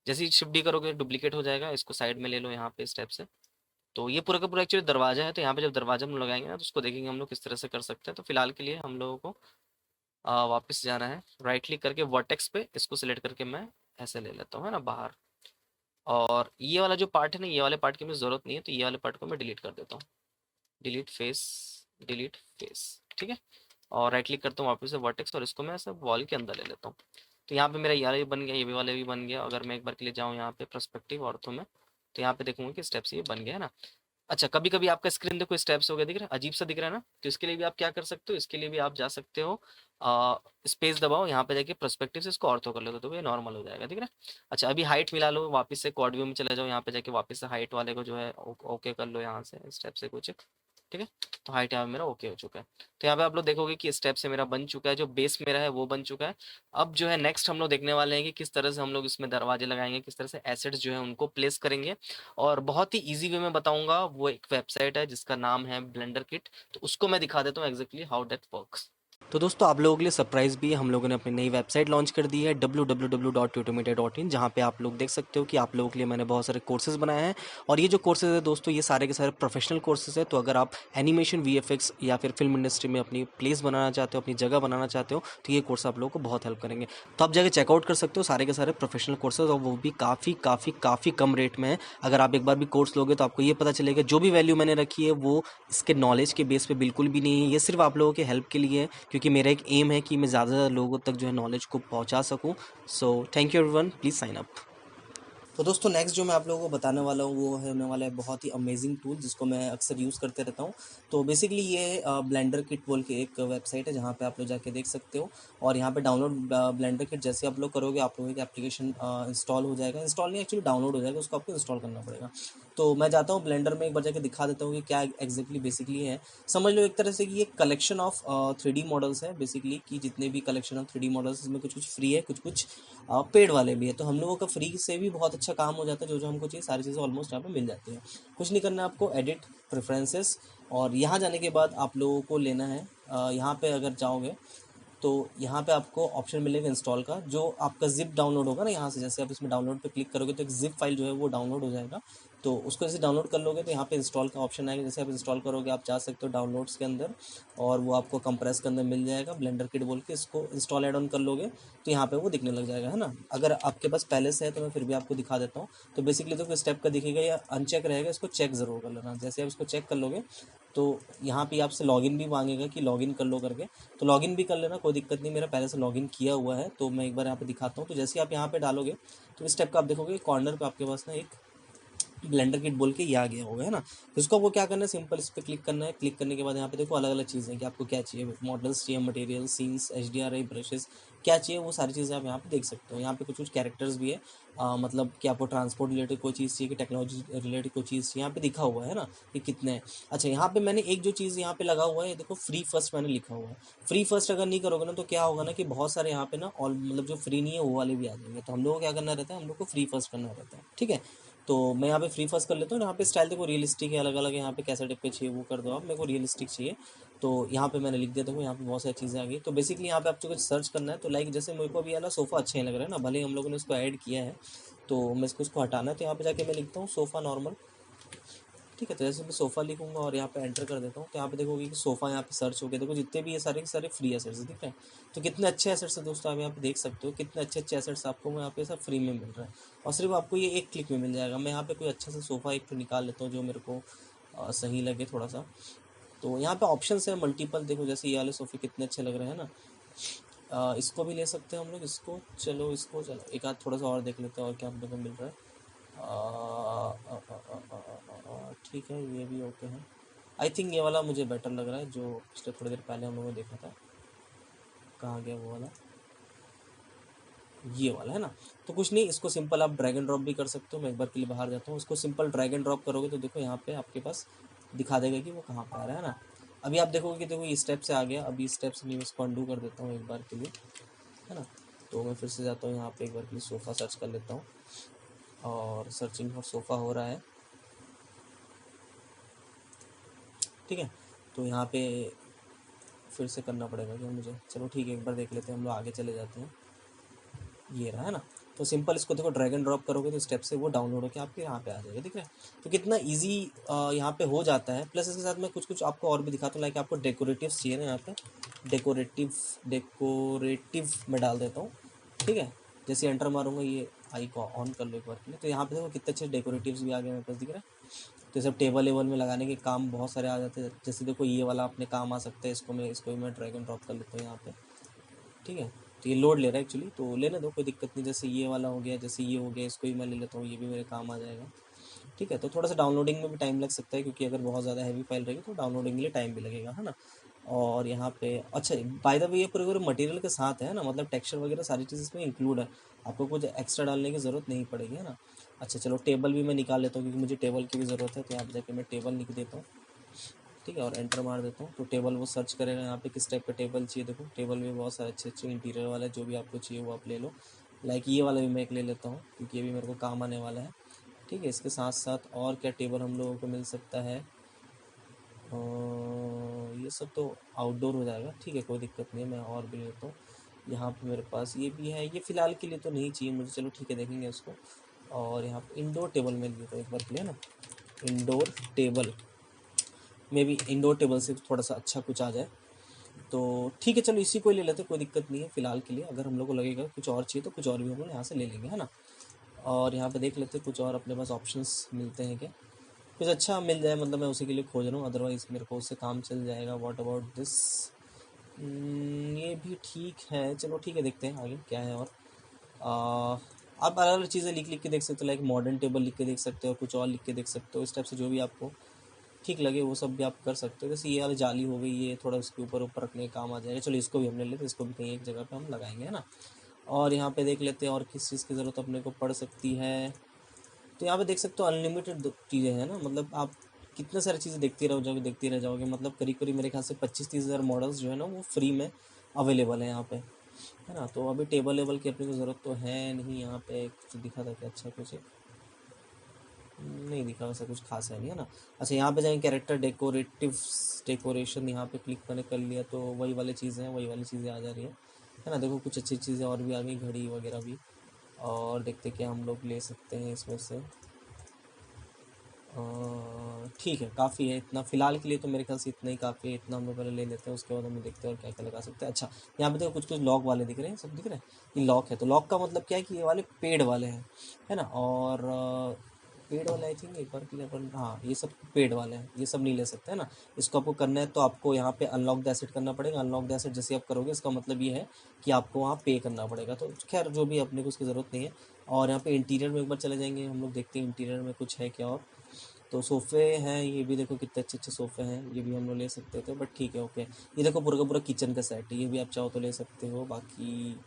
जैसे ही शिफ्ट डी करोगे डुप्लीकेट हो जाएगा, इसको साइड में ले लो यहाँ पे स्टेप से। तो ये पूरा का पूरा एक्चुअली दरवाजा है, तो यहाँ पे जब दरवाजा हम लगाएंगे ना तो उसको देखेंगे हम लोग किस तरह से कर सकते हैं। तो फिलहाल के लिए हम लोगों को वापस जाना है, राइट क्लिक करके वर्टेक्स पे इसको सिलेक्ट करके मैं ऐसे ले लेता हूँ, है ना, बाहर। और ये वाला जो पार्ट है ना, ये वाले पार्ट की मुझे ज़रूरत नहीं है, तो ये वाले पार्ट को मैं डिलीट कर देता हूँ। डिलीट फेस, डिलीट फेस, ठीक है। और राइट क्लिक करता हूँ वापस से वर्टेक्स, और इसको मैं ऐसे वॉल के अंदर ले लेता हूँ। तो यहाँ पे मेरा ये वाला भी बन गया, ये भी वाला भी बन गया। अगर मैं एक बार के लिए जाऊँ यहाँ पे पर्सपेक्टिव ऑर्थो में, तो यहाँ पे देखूंगा कि स्टेप्स ये बन गया है ना। अच्छा, कभी-कभी आपका स्क्रीन देखो स्टेप्स हो गया, दिख रहा है? अजीब सा दिख रहा है ना? तो इसके लिए भी आप क्या कर सकते हो, इसके लिए भी आप जा सकते हो, स्पेस दबाओ, यहाँ पे जाके पर्सपेक्टिव से इसको ऑर्थो कर लो, तो ये नॉर्मल हो जाएगा, दिख रहा है? अच्छा, अभी हाइट मिला लो, वापस से क्वाड व्यू में चले जाओ, यहाँ पे जाके वापस से हाइट वाले को जो है ओके कर लो यहाँ से स्टेप से कुछ, ठीक है? तो हाइट यहाँ पे मेरा ओके हो चुका है। तो यहाँ पे आप लोग देखोगे कि स्टेप से मेरा बन चुका है, जो बेस मेरा है वो बन चुका है। अब जो है नेक्स्ट हम लोग देखने वाले हैं कि किस तरह से हम लोग इसमें दरवाजे लगाएंगे, किस तरह से एसेट्स जो है उनको प्लेस करेंगे। और बहुत ही इजी वे में बताऊंगा, वो एक वेबसाइट है जिसका नाम है ब्लेंडर किट, तो उसको मैं दिखा देता हूँ एग्जैक्टली हाउ दैट वर्क्स। तो दोस्तों आप लोगों के लिए सरप्राइज़ भी है, हम लोगों ने अपनी नई वेबसाइट लॉन्च कर दी है www.tutometer.in, जहाँ पे आप लोग देख सकते हो कि आप लोगों के लिए मैंने बहुत सारे कोर्सेज बनाए हैं। और ये जो कोर्सेज है दोस्तों, ये सारे के सारे प्रोफेशनल कोर्सेज है। तो अगर आप एनिमेशन, वीएफएक्स या फिर फिल्म इंडस्ट्री में अपनी प्लेस बनाना चाहते हो, अपनी जगह बनाना चाहते हो, तो ये कोर्स आप लोगों को बहुत हेल्प करेंगे। तो आप जाके चेकआउट कर सकते हो सारे के सारे प्रोफेशनल कोर्सेज, और वो भी काफ़ी कम रेट में है। अगर आप एक बार भी कोर्स लोगे तो आपको ये पता चलेगा जो भी वैल्यू मैंने रखी है वो इसके नॉलेज के बेस पे बिल्कुल भी नहीं है, ये सिर्फ आप लोगों के हेल्प के लिए है, क्योंकि मेरा एक एम है कि मैं ज़्यादा से ज़्यादा लोगों तक जो है नॉलेज को पहुंचा सकूं। So thank you everyone, please sign up. तो दोस्तों नेक्स्ट जो मैं आप लोगों को बताने वाला हूँ वो है होने वाला है बहुत ही अमेजिंग टूल, जिसको मैं अक्सर यूज़ करते रहता हूँ। तो बेसिकली ये ब्लेंडर किट बोल के एक वेबसाइट है, जहाँ पे आप लोग जाके देख सकते हो। और यहाँ पे डाउनलोड ब्लेंडर किट जैसे आप लोग करोगे, आप लोगों की एप्लीकेशन इंस्टॉल हो जाएगा। इंस्टॉल नहीं, एक्चुअली डाउनलोड हो जाएगा, उसको आपको इंस्टॉल करना पड़ेगा। तो मैं जाता हूँ ब्लेंडर में, एक बार जाके दिखा देता हूँ कि क्या एग्जैक्टली बेसिकली है। समझ लो एक तरह से कि ये कलेक्शन ऑफ 3D मॉडल्स है बेसिकली, कि जितने भी कलेक्शन ऑफ 3D मॉडल्स, इसमें कुछ कुछ फ्री है, कुछ कुछ पेड वाले भी है। तो हम लोगों का फ्री से भी बहुत अच्छा काम हो जाता है, जो जो हमको चाहिए सारी चीज़ें ऑलमोस्ट यहाँ पे मिल जाती हैं। कुछ नहीं करना आपको, एडिट प्रेफरेंसेस, और यहाँ जाने के बाद आप लोगों को लेना है, यहाँ पे अगर जाओगे तो यहाँ पे आपको ऑप्शन मिलेगा इंस्टॉल का, जो आपका जिप डाउनलोड होगा ना यहाँ से, जैसे आप इसमें डाउनलोड पे क्लिक करोगे तो एक जिप फाइल जो है वो डाउनलोड हो जाएगा। तो उसको जैसे डाउनलोड कर लोगे तो यहाँ पे इंस्टॉल का ऑप्शन आएगा। जैसे आप इंस्टॉल करोगे आप जा सकते हो डाउनलोड्स के अंदर, और वो आपको कंप्रेस के अंदर मिल जाएगा ब्लेंडर किट बोल के। इसको इंस्टॉल एड ऑन कर लोगे तो यहाँ पे वो दिखने लग जाएगा, है ना। अगर आपके पास पहले से है तो मैं फिर भी आपको दिखा देता हूँ। तो बेसिकली देखो स्टेप का दिखेगा या अनचेक रहेगा, इसको चेक ज़रूर कर लेना। जैसे आप इसको चेक कर लोगे तो यहाँ पे आपसे लॉगिन भी मांगेगा कि लॉगिन कर लो करके, तो लॉगिन भी कर लेना, कोई दिक्कत नहीं। मेरा पहले से लॉगिन किया हुआ है तो मैं एक बार यहाँ पे दिखाता हूँ। तो जैसे आप यहाँ पे डालोगे तो इस स्टेप का आप देखोगे कॉर्नर पे आपके पास ना एक ब्लेंडर किट बोल के ये आ गया होगा, है ना। तो इसको आपको क्या करना है, सिंपल इस पर क्लिक करना है। क्लिक करने के बाद यहाँ पे देखो अलग अलग चीज़ें कि आपको क्या चाहिए, मॉडल्स चाहिए, मटेरियल, सीन्स, HDRI, ब्रशेस, क्या चाहिए वो सारी चीज़ें आप यहाँ पे देख सकते हो। यहाँ पे कुछ कुछ कैरेक्टर्स भी है, मतलब कि आपको ट्रांसपोर्ट रिलेटेड कोई चीज़ चाहिए कि टेक्नोलॉजी रिलेटेड कोई चीज़ चाहिए, यहाँ पे दिखा हुआ है ना कि कितने हैं। अच्छा यहाँ पे मैंने एक जो चीज़ यहाँ पे लगा हुआ है, देखो फ्री फर्स्ट मैंने लिखा हुआ है। फ्री फर्स्ट अगर नहीं करोगे ना तो क्या होगा ना कि बहुत सारे यहाँ पे ना ऑल मतलब जो फ्री नहीं है वो वाले भी आ जाएंगे। तो हम लोग को क्या करना रहता है, हम लोग को फ्री फर्स्ट करना रहता है, ठीक है। तो मैं यहाँ पे फ्री फर्स्ट कर लेता हूँ। यहाँ पे स्टाइल देखो रियलिस्टिक है, अलग अलग यहाँ पे कैसे टाइप के चाहिए वो कर दो आप, मेरे को रियलिस्टिक चाहिए। तो यहाँ पे मैंने लिख दिया, देखो यहाँ पे बहुत सारी चीज़ें आ गई। तो बेसिकली यहाँ पे आपको कुछ सर्च करना है, तो लाइक जैसे मेरे को अभी ना सोफ़ा अच्छे नहीं लग रहा है ना, भले ही हम लोगों ने उसको ऐड किया है, तो मैं इसको हटाना है। तो यहाँ पे जाके मैं लिखता हूँ सोफ़ा नॉर्मल, ठीक है। तो जैसे मैं सोफ़ा लिखूंगा और यहाँ पे एंटर कर देता हूँ तो यहाँ पे देखोगे कि सोफ़ा यहाँ पे सर्च हो गया। देखो जितने भी ये सारे के सारे फ्री एसेट्स दिख रहे हैं। तो कितने अच्छे एसेट्स हैं दोस्तों, आप यहाँ पे देख सकते हो कितने अच्छे अच्छे एसेट्स आपको यहाँ पे सब फ्री में मिल रहा है, और सिर्फ आपको ये एक क्लिक में मिल जाएगा। मैं यहाँ पे कोई अच्छा सा सोफ़ा एक तो निकाल लेता हूँ जो मेरे को सही लगे थोड़ा सा। तो यहाँ पे ऑप्शन है मल्टीपल, देखो जैसे ये वाले सोफ़े कितने अच्छे लग रहे हैं ना। इसको भी ले सकते हैं हम लोग, इसको चलो एक आध थोड़ा सा और देख लेते हैं और क्या अपने को मिल रहा है। ठीक है ये भी ओके है। आई थिंक ये वाला मुझे बेटर लग रहा है जो पिछले थोड़ी देर पहले हम लोगों ने देखा था। कहाँ गया वो वाला, ये वाला है ना। तो कुछ नहीं, इसको सिंपल आप ड्रैग एंड ड्रॉप भी कर सकते हो। मैं एक बार के लिए बाहर जाता हूँ, इसको सिंपल ड्रैग एंड ड्रॉप करोगे तो देखो यहाँ पे आपके पास दिखा देगा कि वो कहाँ पर आ रहा है ना। अभी आप देखोगे कि देखो ये स्टेप से आ गया। अभी स्टेप से नहीं, मैं इसको अंडू कर देता हूँ एक बार के लिए, है ना। तो मैं फिर से जाता हूँ यहाँ पे एक बार के लिए सोफ़ा सर्च कर लेता हूँ, और सर्चिंग फॉर सोफ़ा हो रहा है, ठीक है। तो यहाँ पे फिर से करना पड़ेगा क्या मुझे, चलो ठीक है एक बार देख लेते हैं, हम लोग आगे चले जाते हैं। ये रहा है ना। तो सिंपल इसको देखो ड्रैग एंड ड्रॉप करोगे तो स्टेप से वो डाउनलोड होकर आपके यहाँ पे आ जाएगा, दिख रहा है। तो कितना इजी यहाँ पे हो जाता है। प्लस इसके साथ मैं कुछ कुछ आपको और भी दिखाता हूँ, लाइक आपको डेकोरेटिव चाहिए ना, यहाँ पे डेकोरेटिव मैं डाल देता हूँ, ठीक है। जैसे एंटर मारूंगा ये आई को ऑन कर लो एक बार के लिए, तो यहाँ पे देखो कितने अच्छे डेकोरेटिव्स भी आ गए मेरे पास, दिख रहा है। तो ये सब टेबल वेबल में लगाने के काम बहुत सारे आ जाते हैं। जैसे देखो ये वाला अपने काम आ सकता है, इसको भी मैं ड्रैग एंड ड्रॉप कर लेता हूँ यहाँ पे, ठीक है। तो ये लोड ले रहा है एक्चुअली, तो लेने दो कोई दिक्कत नहीं। जैसे ये वाला हो गया, जैसे ये हो गया, इसको भी मैं ले लेता हूँ, ये भी मेरे काम आ जाएगा, ठीक है। तो थोड़ा सा डाउनलोडिंग में भी टाइम लग सकता है, क्योंकि अगर बहुत ज़्यादा हैवी फाइल रहेगी तो डाउनलोडिंग के लिए टाइम भी लगेगा, है ना। और यहाँ पे अच्छा बाय द वे ये पूरे पूरे मटेरियल के साथ है ना, मतलब टेक्सचर वगैरह सारी चीज़ इसमें इंक्लूड है, आपको कुछ एक्स्ट्रा डालने की ज़रूरत नहीं पड़ेगी, है ना। अच्छा चलो टेबल भी मैं निकाल लेता हूँ, क्योंकि मुझे टेबल की भी ज़रूरत है। तो यहाँ पे जाके मैं टेबल लिख देता हूँ, ठीक है, और एंटर मार देता हूँ। तो टेबल वो सर्च करेगा यहाँ पे किस टाइप का टेबल चाहिए। देखो टेबल में बहुत सारे अच्छे अच्छे इंटीरियर वाला है, जो भी आपको चाहिए वो आप ले लो। लाइक ये वाला भी मैं एक ले लेता हूँ, क्योंकि ये भी मेरे को काम आने वाला है, ठीक है। इसके साथ साथ और क्या टेबल हम लोगों को मिल सकता है, ये सब तो आउटडोर हो जाएगा, ठीक है कोई दिक्कत नहीं है। मैं और भी लेता हूँ। यहाँ पे मेरे पास ये भी है, ये फ़िलहाल के लिए तो नहीं चाहिए मुझे, चलो ठीक है देखेंगे इसको। और यहाँ पे इंडोर टेबल में लेता हूँ एक बार के लिए ना, इंडोर टेबल में भी इंडोर टेबल से थोड़ा सा अच्छा कुछ आ जाए तो ठीक है। चलो इसी को ही ले लेते, कोई दिक्कत नहीं है फ़िलहाल के लिए। अगर हम लोग को लगेगा कुछ और चाहिए तो कुछ और भी हम लोग यहाँ से ले लेंगे, है ना। और यहाँ पे देख लेते कुछ और अपने पास ऑप्शंस मिलते हैं क्या, कुछ अच्छा मिल जाए, मतलब मैं उसी के लिए खोज रहा हूँ, अदरवाइज़ मेरे को उससे काम चल जाएगा। व्हाट अबाउट दिस, ये भी ठीक है, चलो ठीक है देखते हैं आगे क्या है। और आप अलग अलग चीज़ें लिख लिख के देख सकते हो, लाइक मॉडर्न टेबल लिख के देख सकते हो, कुछ और लिख के देख सकते हो। इस टाइप से जो भी आपको ठीक लगे वो सब भी आप कर सकते हो। जैसे ये वाली जाली हो गई, ये थोड़ा उसके ऊपर ऊपर रखने का काम आ जाएगा। चलो इसको भी हम ले लेते हैं, इसको भी कहीं एक जगह पे हम लगाएंगे, है ना। और यहाँ पे देख लेते हैं और किस चीज़ की ज़रूरत अपने को पड़ सकती है। तो यहाँ पे देख सकते हो अनलिमिटेड चीज़ें हैं ना, मतलब आप कितने सारी चीज़ें देखते रह जाओगे। मतलब करीब करीब मेरे ख्याल से 25-30 हज़ार मॉडल्स जो है ना वो फ्री में अवेलेबल है यहाँ पे, है ना। तो अभी टेबल वेबल की अपने को ज़रूरत तो है नहीं। यहाँ पे कुछ दिखा था क्या, अच्छा कुछ नहीं दिखा, वैसा कुछ खास है नहीं, है ना। अच्छा यहाँ पे जाएंगे कैरेक्टर डेकोरेशन, यहाँ पे क्लिक मैंने कर लिया तो वही वाली चीज़ें हैं, वही वाली चीज़ें आ जा रही है ना। देखो कुछ अच्छी चीज़ें और भी आ गई, घड़ी वगैरह भी। और देखते क्या हम लोग ले सकते हैं इसमें से। ठीक है, काफ़ी है इतना फ़िलहाल के लिए, तो मेरे ख्याल से इतना ही काफ़ी है। इतना हम लोग पहले ले लेते हैं, उसके बाद हम देखते हैं और क्या क्या लगा सकते हैं। अच्छा, यहाँ पे देखो कुछ कुछ लॉक वाले दिख रहे हैं, सब दिख रहे हैं, ये लॉक है। तो लॉक का मतलब क्या है कि ये वाले पेड वाले हैं, है ना। और पेड वाले आई थिंक एक बार के लिए अपन, हाँ ये सब पेड वाले हैं, ये सब नहीं ले सकते, है ना। इसको आपको करना है तो आपको यहाँ पे अनलॉक द एसेट करना पड़ेगा। अनलॉक द एसेट जैसे आप करोगे, इसका मतलब ये है कि आपको वहाँ पे करना पड़ेगा। तो खैर जो भी, अपने को उसकी ज़रूरत नहीं है। और यहाँ पे इंटीरियर में एक बार चले जाएंगे हम लोग, देखते हैं इंटीरियर में कुछ है क्या। और तो सोफ़े हैं, ये भी देखो कितने अच्छे अच्छे सोफ़े हैं, ये भी हम लोग ले सकते थे, बट ठीक है ओके। ये देखो पूरा का पूरा किचन का सेट है, ये भी आप चाहो तो ले सकते हो। बाकी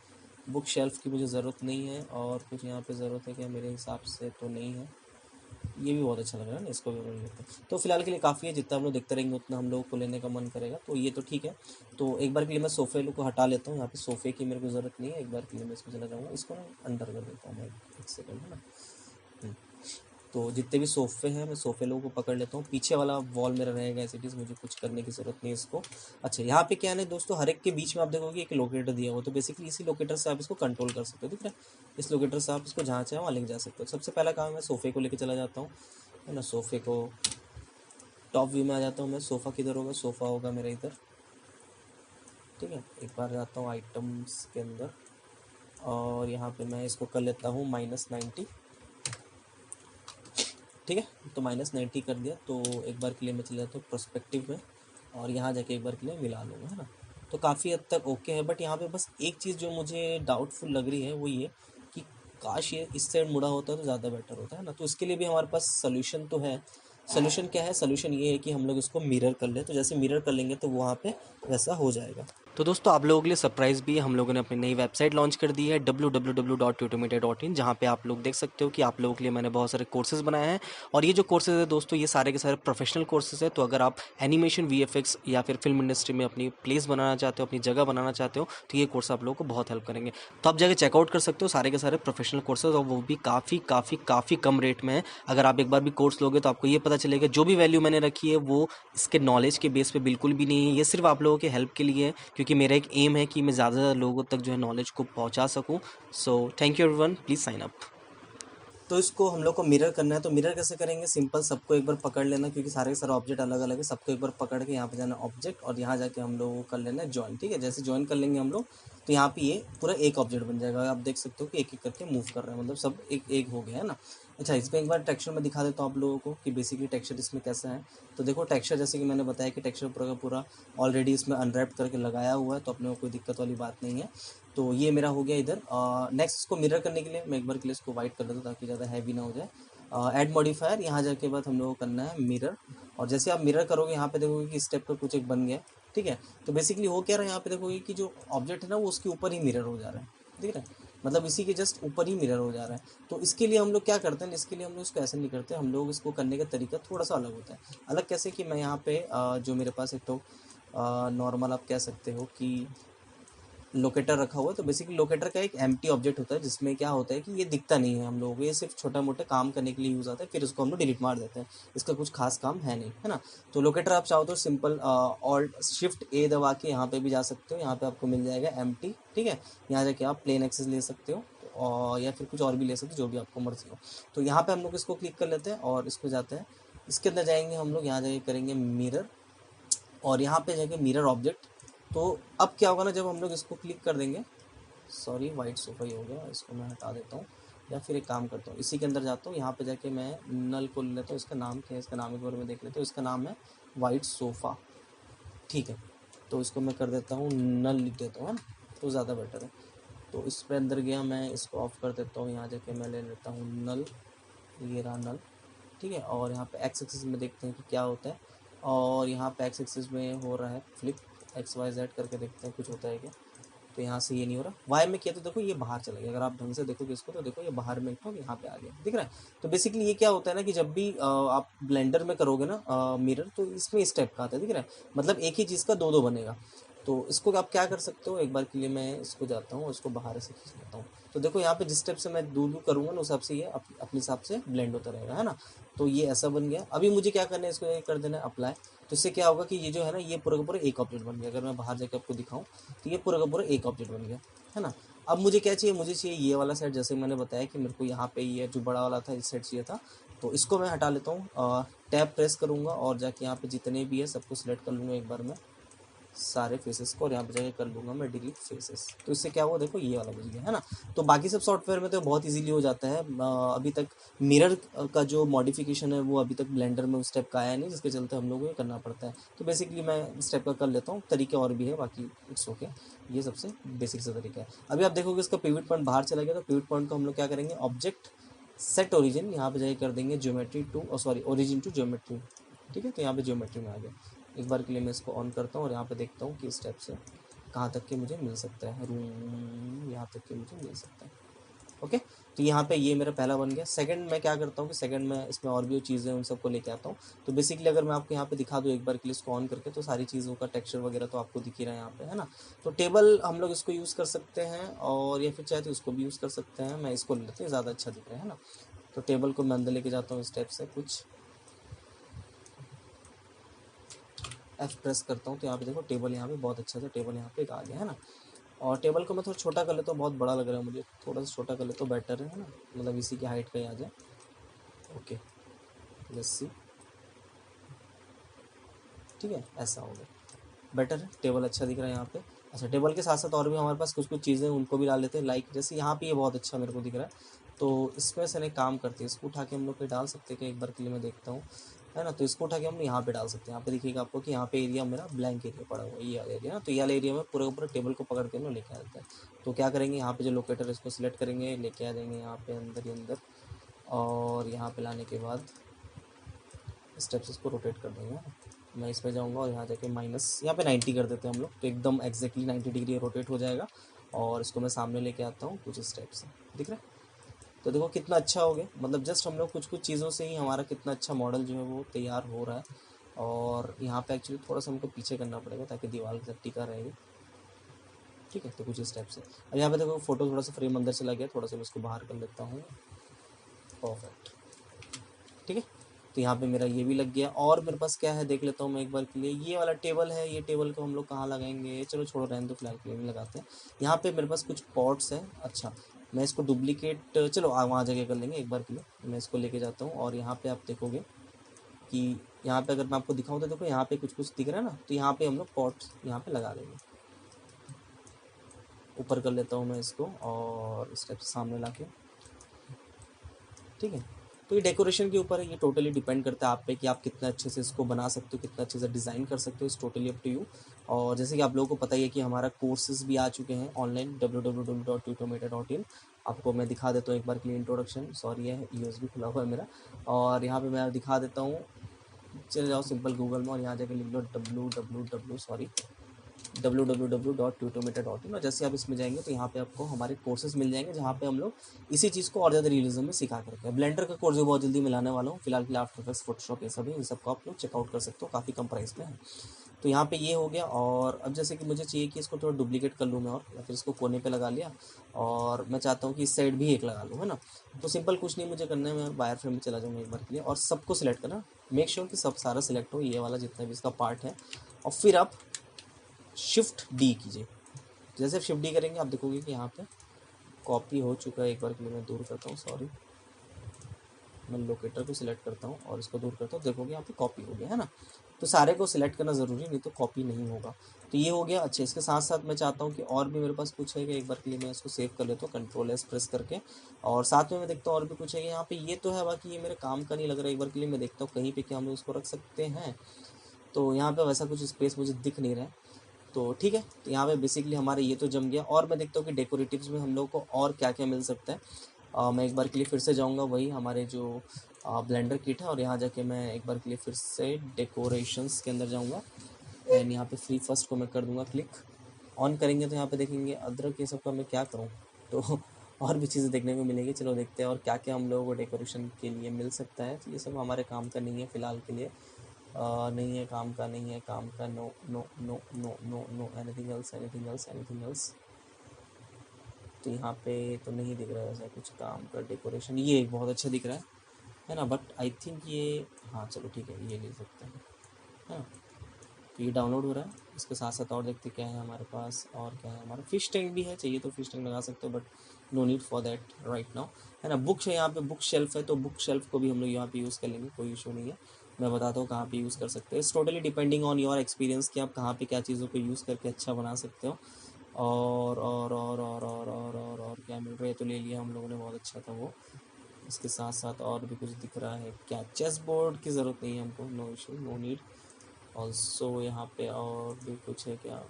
बुक शेल्फ़ की मुझे ज़रूरत नहीं है। और कुछ यहाँ पे ज़रूरत है क्या, मेरे हिसाब से तो नहीं है। ये भी बहुत अच्छा लग रहा है ना, इसको भी हम लोग लेते हैं। तो फिलहाल के लिए काफ़ी है, जितना हम लोग देखते रहेंगे उतना हम लोगों को लेने का मन करेगा। तो ये तो ठीक है। तो एक बार के लिए मैं सोफ़े लोग को हटा लेता हूँ, यहाँ पे सोफ़े की मेरे को ज़रूरत नहीं है। एक बार के लिए मैं इसमें चला जाऊँगा, इसको ना अंडर कर देता हूँ मैं, एक सेकंड, है ना। हम्म। तो जितने भी सोफ़े हैं, मैं सोफ़े लोगों को पकड़ लेता हूँ। पीछे वाला वॉल मेरा रहेगा एज इट इज़, मुझे कुछ करने की ज़रूरत नहीं है इसको। अच्छा, यहाँ पे क्या है ना दोस्तों, हर एक के बीच में आप देखोगे एक लोकेटर दिया हुआ, तो बेसिकली इसी लोकेटर से आप इसको कंट्रोल कर सकते हो, दिख रहा है। इस लोकेटर से आप इसको जहाँ चाहे वहाँ लेके जा सकते हो। सबसे पहला काम है, सोफ़े को लेके चला जाता हूँ, है ना। सोफ़े को टॉप व्यू में आ जाता हूँ मैं। सोफ़ा किधर होगा, सोफ़ा होगा मेरा इधर, ठीक है। एक बार जाता हूँ आइटम्स के अंदर, और यहाँ पे मैं इसको कर लेता हूँ -90, ठीक है। तो -90 कर दिया। तो एक बार के लिए मैं चले जाता हूँ प्रोस्पेक्टिव में, और यहाँ जाके एक बार के लिए मिला लूँगा, है ना। तो काफ़ी हद तक ओके है। बट यहाँ पे बस एक चीज़ जो मुझे डाउटफुल लग रही है वो ये कि काश ये इस साइड मुड़ा होता तो ज़्यादा बेटर होता, है ना। तो इसके लिए भी हमारे पास सोल्यूशन तो है। सोल्यूशन क्या है, सोल्यूशन ये है कि हम लोग इसको मिरर कर लें। तो जैसे मिरर कर लेंगे तो वहाँ पे वैसा हो जाएगा। तो दोस्तों आप लोगों के लिए सरप्राइज़ भी है, हम लोगों ने अपनी नई वेबसाइट लॉन्च कर दी है www.tutometer.in, जहाँ पे आप लोग देख सकते हो कि आप लोगों के लिए मैंने बहुत सारे कोर्सेज़ बनाए हैं। और ये जो कोर्सेज़ है दोस्तों, ये सारे के सारे प्रोफेशनल कोर्सेज़ है। तो अगर आप एनिमेशन, वीएफएक्स या फिर फिल्म इंडस्ट्री में अपनी प्लेस बनाना चाहते हो, अपनी जगह बनाना चाहते हो, तो ये कोर्स आप लोगों को बहुत हेल्प करेंगे। तो आप जाके चेकआउट कर सकते हो सारे के सारे प्रोफेशनल कोर्सेज, और वो भी काफ़ी काफ़ी काफ़ी कम रेट में है। अगर आप एक बार भी कोर्स लोगे तो आपको ये पता चलेगा जो भी वैल्यू मैंने रखी है वो इसके नॉलेज के बेस पे बिल्कुल भी नहीं है। ये सिर्फ आप लोगों के हेल्प के लिए है, क्योंकि मेरा एक एम है कि मैं ज़्यादा से ज़्यादा लोगों तक जो है नॉलेज को पहुंचा सकूं। So thank you everyone, please sign up. तो इसको हम लोग को मिरर करना है। तो मिरर कैसे करेंगे, सिंपल, सबको एक बार पकड़ लेना, क्योंकि सारे के सारे ऑब्जेक्ट अलग अलग है। सबको एक बार पकड़ के यहाँ पे जाना ऑब्जेक्ट, और यहाँ जाके हम लोग को कर लेना है ज्वाइन, ठीक है। जैसे ज्वाइन कर लेंगे हम लोग, तो यहाँ पे ये पूरा एक ऑब्जेक्ट बन जाएगा। आप देख सकते हो कि एक एक करके मूव कर रहे हैं, मतलब सब एक एक हो गया, है ना। अच्छा, इसमें एक बार टेक्सचर में दिखा देता हूँ आप लोगों को कि बेसिकली टेक्सचर इसमें कैसा है। तो देखो टेक्सचर, जैसे कि मैंने बताया कि टेक्सचर पूरा का पूरा ऑलरेडी इसमें अनरैप करके लगाया हुआ है, तो अपने को कोई दिक्कत वाली बात नहीं है। तो ये मेरा हो गया इधर। नेक्स्ट इसको मिरर करने के लिए मैं एक बार के लिए इसको वाइट कर देता हूँ, ताकि ज़्यादा हैवी ना हो जाए। ऐड मॉडिफायर, यहाँ जाके बाद हम लोगों को करना है मिरर। और जैसे आप मिरर करोगे, यहाँ पे देखोगे कि स्टेप पर कुछ एक बन गया, ठीक है। तो बेसिकली हो क्या रहा है, यहाँ पे देखोगे कि जो ऑब्जेक्ट है ना वो उसके ऊपर ही मिरर हो जा रहा है, ठीक है। मतलब इसी के जस्ट ऊपर ही मिरर हो जा रहा है। तो इसके लिए हम लोग क्या करते हैं, इसके लिए हम लोग इसको ऐसे नहीं करते, हम लोग इसको करने का तरीका थोड़ा सा अलग होता है। अलग कैसे, कि मैं यहाँ पे जो मेरे पास एक तो नॉर्मल आप कह सकते हो कि लोकेटर रखा हुआ है। तो बेसिकली लोकेटर का एक एम्प्टी ऑब्जेक्ट होता है, जिसमें क्या होता है कि ये दिखता नहीं है हम लोगों को, ये सिर्फ छोटा मोटा काम करने के लिए यूज़ आता है, फिर इसको हम लोग डिलीट मार देते हैं। इसका कुछ खास काम है नहीं, है ना। तो लोकेटर आप चाहो तो सिंपल ऑल्ट शिफ्ट ए दबा के यहाँ पे भी जा सकते हो। यहाँ पे आपको मिल जाएगा एम्प्टी, ठीक है। यहाँ जाके आप प्लेन एक्सेस ले सकते हो, और या फिर कुछ और भी ले सकते हो, जो भी आपको मर्जी हो। तो यहाँ पे हम लोग इसको क्लिक कर लेते हैं और इसको जाते हैं, इसके अंदर जाएंगे हम लोग, यहाँ जाके करेंगे मिरर, और यहाँ पे जाके मिरर ऑब्जेक्ट। तो अब क्या होगा ना, जब हम लोग इसको क्लिक कर देंगे, सॉरी वाइट सोफा ही हो गया, इसको मैं हटा देता हूँ। या फिर एक काम करता हूँ, इसी के अंदर जाता हूँ, यहाँ पे जाके मैं नल को ले लेता हूँ। इसका नाम क्या है, इसका नाम एक बार मैं देख लेता हूँ। इसका नाम है वाइट सोफ़ा, ठीक है। तो इसको मैं कर देता हूँ नल, लिख देता हूँ, है ना, तो ज़्यादा बेटर है। तो इस पे अंदर गया, मैं इसको ऑफ कर देता हूँ। यहाँ जाके मैं ले लेता हूँ नल, ये रहा नल, ठीक है। और यहाँ पे एक्स एक्सिस में देखते हैं कि क्या होता है, और यहाँ पे एक्स एक्सिस में हो रहा है फ्लिप, एक्स वाई जेड करके देखते हैं कुछ होता है क्या। तो यहाँ से ये नहीं हो रहा, वाई में किया तो देखो ये बाहर चला गया। अगर आप ढंग से देखोगे इसको तो देखो ये बाहर में था, यहाँ पे आ गया, दिख रहा है। तो बेसिकली ये क्या होता है ना, कि जब भी आप ब्लेंडर में करोगे ना मिरर, तो इसमें इस टाइप का आता है, दिख रहा है। मतलब एक ही चीज़ का दो दो बनेगा। तो इसको आप क्या कर सकते हो, एक बार के लिए मैं इसको जाता हूँ, इसको बाहर से खींच लेता हूँ। तो देखो यहाँ पे जिस स्टेप से मैं दूर दूर करूँगा ना, उस हिसाब से ये अपने हिसाब से ब्लेंड होता रहेगा, है ना। तो ये ऐसा बन गया। अभी मुझे क्या करना है, इसको ये कर देना है अप्लाई। तो इससे क्या होगा कि ये जो है ना, ये पूरा का पूरा एक ऑब्जेक्ट बन गया। अगर मैं बाहर जाकर आपको दिखाऊं, तो ये पूरा का पूरा एक ऑब्जेक्ट बन गया, है ना। अब मुझे क्या चाहिए, मुझे चाहिए ये वाला सेट, जैसे मैंने बताया कि मेरे को यहाँ पे ये जो बड़ा वाला था इस सेट चाहिए था। तो इसको मैं हटा लेता हूँ, टैब प्रेस करूँगा और जाके यहाँ पे जितने भी है सबको सिलेक्ट कर लूँगा एक बार में, सारे फेसेस को, और यहाँ पे जाके कर लूँगा मैं डिलीट फेसेस। तो इससे क्या हुआ, देखो ये वाला बच गया है ना। तो बाकी सब सॉफ्टवेयर में तो बहुत इजीली हो जाता है। अभी तक मिरर का जो मॉडिफिकेशन है वो अभी तक ब्लेंडर में उस स्टेप का आया नहीं, जिसके चलते हम लोग को ये करना पड़ता है। तो बेसिकली मैं स्टेप का कर लेता हूँ, तरीके और भी है, बाकी इट्स ओके। ये सबसे बेसिक सा तरीका है। अभी आप देखोगे इसका पिवट पॉइंट बाहर चला गया, तो पिवट पॉइंट को हम लोग क्या करेंगे, ऑब्जेक्ट सेट ओरिजिन, यहाँ पे जाके कर देंगे geometry to, sorry origin to geometry. ठीक है, तो यहाँ पे ज्योमेट्री में आ गया। एक बार के लिए मैं इसको ऑन करता हूँ और यहाँ पे देखता हूँ कि स्टेप से कहाँ तक के मुझे मिल सकता है, रूम यहाँ तक के मुझे मिल सकता है। ओके, तो यहाँ पे ये मेरा पहला बन गया। सेकंड मैं क्या करता हूँ कि सेकंड में इसमें और भी चीज़ें उन सबको लेके आता हूँ। तो बेसिकली अगर मैं आपको यहाँ पे दिखा दूँ एक बार के लिए इसको ऑन करके, तो सारी चीज़ों का टेक्सचर वगैरह तो आपको दिख ही रहा है यहाँ पे, है ना। तो टेबल हम लोग इसको यूज़ कर सकते हैं, और या फिर चाहे तो इसको भी यूज़ कर सकते हैं। मैं इसको लेते हैं, ज़्यादा अच्छा दिख रहा है ना। तो टेबल को मैं अंदर लेके जाता हूँ स्टेप से, कुछ F प्रेस करता हूँ, तो यहाँ पे देखो टेबल यहाँ पे बहुत अच्छा सा टेबल यहाँ पे आ गया है ना। और टेबल को मैं थोड़ा छोटा कर लेता हूँ, बहुत बड़ा लग रहा है मुझे, थोड़ा सा छोटा कर लेता हूँ, बेटर है ना, मतलब इसी की हाइट का ही आ जाए। ओके, लेट्स सी, ठीक है, ऐसा हो गया, बेटर है, टेबल अच्छा दिख रहा है यहाँ पे। अच्छा, टेबल के साथ साथ और भी हमारे पास कुछ कुछ चीज़ें उनको भी डाल लेते हैं, लाइक जैसे यहाँ पे ये बहुत अच्छा मेरे को दिख रहा है। तो इसमें से एक काम करते हैं, इसको उठा के हम लोग पे डाल सकते हैं कि एक बार के लिए मैं देखता हूँ, है ना। तो इसको उठा के हम यहाँ पे डाल सकते हैं। यहाँ पे दिखेगा आपको कि यहाँ पे एरिया मेरा ब्लैंक एरिया पड़ा हुआ है, ये वाला एरिया ना। तो ये वाला एरिया में पूरे ऊपर टेबल को पकड़ के हम लोग लेके आ जाते हैं। तो क्या करेंगे, यहाँ पे जो लोकेटर है इसको सिलेक्ट करेंगे, लेके आ जाएंगे यहाँ पे अंदर ही अंदर, और यहाँ पे लाने के बाद स्टेप्स इसको रोटेट कर देंगे। मैं इसमें जाऊँगा और यहाँ जाके माइनस यहाँ पे 90 कर देते हैं हम लोग, तो एकदम एग्जैक्टली 90 डिग्री रोटेट हो जाएगा। और इसको मैं सामने लेके आता हूँ कुछ स्टेप्स से, दिख रहा है। तो देखो कितना अच्छा हो गया, मतलब जस्ट हम लोग कुछ कुछ चीज़ों से ही हमारा कितना अच्छा मॉडल जो है वो तैयार हो रहा है। और यहाँ पे एक्चुअली थोड़ा सा हमको पीछे करना पड़ेगा ताकि दीवार के साथ टिका रहेगी। ठीक है, तो कुछ स्टेप से अब यहाँ पे देखो फोटो थोड़ा सा फ्रेम अंदर चला गया, थोड़ा सा मैं इसको बाहर कर लेता हूँ। परफेक्ट, ठीक है। तो यहाँ पे मेरा ये भी लग गया। और मेरे पास क्या है देख लेता हूँ मैं एक बार के लिए, ये वाला टेबल है, ये टेबल को हम लोग कहाँ लगाएंगे, चलो छोड़ो रहने दो, फिलहाल के लिए नहीं लगाते हैं। यहाँ पे मेरे पास कुछ पॉट्स है। अच्छा, मैं इसको डुप्लीकेट, चलो वहाँ जगह कर लेंगे एक बार के लिए। मैं इसको लेके जाता हूँ और यहाँ पे आप देखोगे कि यहाँ पे अगर मैं आपको दिखाऊँ तो देखो यहाँ पे कुछ कुछ दिख रहा है ना। तो यहाँ पे हम लोग पॉट्स यहाँ पे लगा देंगे। ऊपर कर लेता हूँ मैं इसको और स्टेप सामने ला के, ठीक है। तो ये डेकोरेशन के ऊपर है, ये टोटली डिपेंड करता है आप पे कि आप कितना अच्छे से इसको बना सकते हो, कितना अच्छे से डिज़ाइन कर सकते हो, इस टोटली अप टू यू। और जैसे कि आप लोगों को पता ही है कि हमारा कोर्सेज भी आ चुके हैं ऑनलाइन www.tutometer.in। आपको मैं दिखा देता हूँ एक बार के लिए इंट्रोडक्शन, सॉरी है USB खुला हुआ है मेरा। और यहाँ पे मैं दिखा देता हूँ, चले जाओ सिंपल गूगल में और यहाँ जाके लिख लो www.tutometer.in। और जैसे आप इसमें जाएंगे तो यहाँ पे आपको हमारे कोर्सेज मिल जाएंगे, जहाँ पे हम लोग इसी चीज़ को और ज़्यादा रियलिज्म में सिखा करके, ब्लेंडर का कोर्स भी बहुत जल्दी मिलाने वाला हूँ। फिलहाल के लिए आफ्टर इफेक्ट्स, फोटोशॉप, ये सब है, इन सबको आप लोग चेकआउट कर सकते हो, काफ़ी कम प्राइस में है। तो यहाँ पे ये हो गया। और अब जैसे कि मुझे चाहिए कि इसको थोड़ा डुप्लीकेट कर लूँ मैं, और या फिर इसको कोने पे लगा लिया, और मैं चाहता हूँ कि इस साइड भी एक लगा लूँ, है ना। तो सिंपल कुछ नहीं मुझे करना है, मैं वायर फ्रेम में चला जाऊँगा एक बार के लिए और सबको सिलेक्ट करना, मेक श्योर कि सब सारा सिलेक्ट हो, ये वाला जितना भी इसका पार्ट है। और फिर आप शिफ्ट डी कीजिए। जैसे आप शिफ्ट डी करेंगे आप देखोगे कि यहाँ पे कॉपी हो चुका है। एक बार के लिए मैं दूर करता हूँ, सॉरी, मैं लोकेटर को सिलेक्ट करता हूँ और इसको दूर करता हूँ, देखोगे यहाँ पे कॉपी हो गया, है ना। तो सारे को सिलेक्ट करना ज़रूरी, नहीं तो कॉपी नहीं होगा। तो ये हो गया। अच्छा, इसके साथ साथ मैं चाहता हूँ कि और भी मेरे पास कुछ है कि एक बार के लिए मैं इसको सेव कर लेता हूँ Ctrl+S प्रेस करके, और साथ में मैं देखता हूँ और भी कुछ है यहाँ पे। ये तो है, बाकी ये मेरे काम का नहीं लग रहा है। एक बार के लिए मैं देखता हूँ कहीं पे क्या हम लोग इसको रख सकते हैं। तो यहाँ पे वैसा कुछ स्पेस मुझे दिख नहीं रहा है, तो ठीक है। तो यहाँ पे बेसिकली हमारे ये तो जम गया। और मैं देखता हूँ कि डेकोरेटिव्स में हम लोग को और क्या क्या मिल सकता है। मैं एक बार के लिए फिर से जाऊँगा वही हमारे जो ब्लेंडर किट है, और यहाँ जाके मैं एक बार के लिए फिर से डेकोरेशंस के अंदर जाऊँगा एंड यहाँ पे फ्री फर्स्ट को मैं कर दूँगा क्लिक। ऑन करेंगे तो यहाँ पे देखेंगे अदरक, ये सब का मैं क्या करूँ, तो और भी चीज़ें देखने को मिलेंगी। चलो देखते हैं और क्या क्या हम लोगों को डेकोरेशन के लिए मिल सकता है। तो ये सब हमारे काम का नहीं है फ़िलहाल के लिए, नहीं है काम का, नहीं है काम का, no no no no no no, anything else, anything else, anything else. तो यहाँ पे तो नहीं दिख रहा है ऐसा कुछ काम का डेकोरेशन। ये एक बहुत अच्छा दिख रहा है ना, बट आई थिंक ये, हाँ चलो ठीक है, ये ले सकते हैं, है ना। तो ये डाउनलोड हो रहा है। इसके साथ साथ और देखते क्या है हमारे पास, और क्या है हमारा, फिश टैंक भी है, चाहिए तो फिश टैंक लगा सकते हो, but no need for that right now, है ना। बुक है यहाँ पे, बुक शेल्फ है, तो बुक शेल्फ को भी हम लोग यहाँ पे यूज़ कर लेंगे, कोई इशू नहीं है। मैं बताता हूँ कहाँ पे यूज़ कर सकते हैं। It's totally depending on your experience कि आप कहाँ पे क्या चीज़ों को यूज़ करके अच्छा बना सकते हो। और क्या मिल रहा है, तो ले लिया हम लोगों ने, बहुत अच्छा था वो। इसके साथ साथ और भी कुछ दिख रहा है क्या? चेस बोर्ड की ज़रूरत नहीं है हमको, no issue, no need. Also यहाँ पे और भी कुछ है क्या?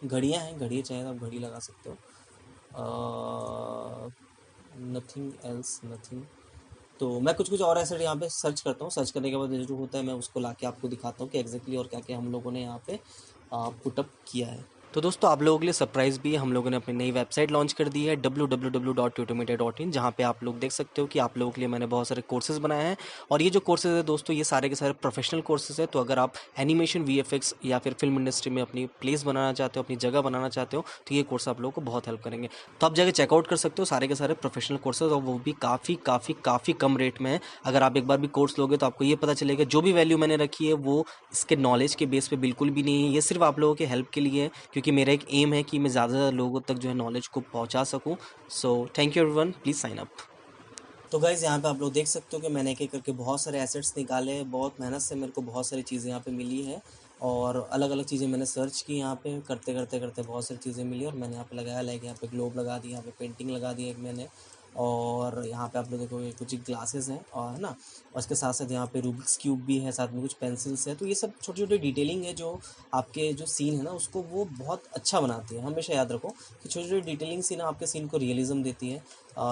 घड़ियाँ हैं, घड़ी चाहे तो आप घड़ी लगा सकते हो। Nothing else, nothing. तो मैं कुछ और ऐसे यहाँ पे सर्च करता हूँ, सर्च करने के बाद जो होता है मैं उसको लाके आपको दिखाता हूँ कि एग्जैक्टली और क्या क्या हम लोगों ने यहाँ पे पुटअप किया है। तो दोस्तों आप लोगों के लिए सरप्राइज़ भी है, हम लोगों ने अपनी नई वेबसाइट लॉन्च कर दी है www.tutometer.in, जहाँ पे आप लोग देख सकते हो कि आप लोगों के लिए मैंने बहुत सारे कोर्सेज बनाए हैं। और ये जो कोर्सेज है दोस्तों, ये सारे के सारे प्रोफेशनल कोर्सेज है। तो अगर आप एनिमेशन, वीएफएक्स या फिर फिल्म इंडस्ट्री में अपनी प्लेस बनाना चाहते हो, अपनी जगह बनाना चाहते हो, तो ये कोर्स आप लोगों को बहुत हेल्प करेंगे। तो आप जाके चेकआउट कर सकते हो सारे के सारे प्रोफेशनल कोर्सेज, और वो भी काफ़ी कम रेट में है। अगर आप एक बार भी कोर्स लोगे तो आपको ये पता चलेगा जो भी वैल्यू मैंने रखी है वो इसके नॉलेज के बेस पे बिल्कुल भी नहीं है। ये सिर्फ आप लोगों के हेल्प के लिए है, क्योंकि मेरा एक एम है कि मैं ज़्यादा लोगों तक जो है नॉलेज को पहुंचा सकूं। So thank you everyone, please sign up. तो गाइज़ यहाँ पे आप लोग देख सकते हो कि मैंने एक एक करके बहुत सारे एसेट्स निकाले हैं। बहुत मेहनत से मेरे को बहुत सारी चीज़ें यहाँ पे मिली है, और अलग अलग चीज़ें मैंने सर्च की यहाँ पे, करते बहुत सारी चीज़ें मिली, और मैंने यहाँ पे लगाया, लाइक यहाँ पे ग्लोब लगा दी, यहाँ पे पेंटिंग लगा दी एक मैंने, और यहाँ पे आप लोग देखोगे कुछ ग्लासेस हैं, और है ना, और इसके साथ साथ यहाँ पे रूबिक्स क्यूब भी है, साथ में कुछ पेंसिल्स है। तो ये सब छोटी छोटी डिटेलिंग है जो आपके जो सीन है ना उसको वो बहुत अच्छा बनाती है। हमेशा याद रखो कि छोटी छोटी डिटेलिंग सी ना आपके सीन को रियलिज्म देती है।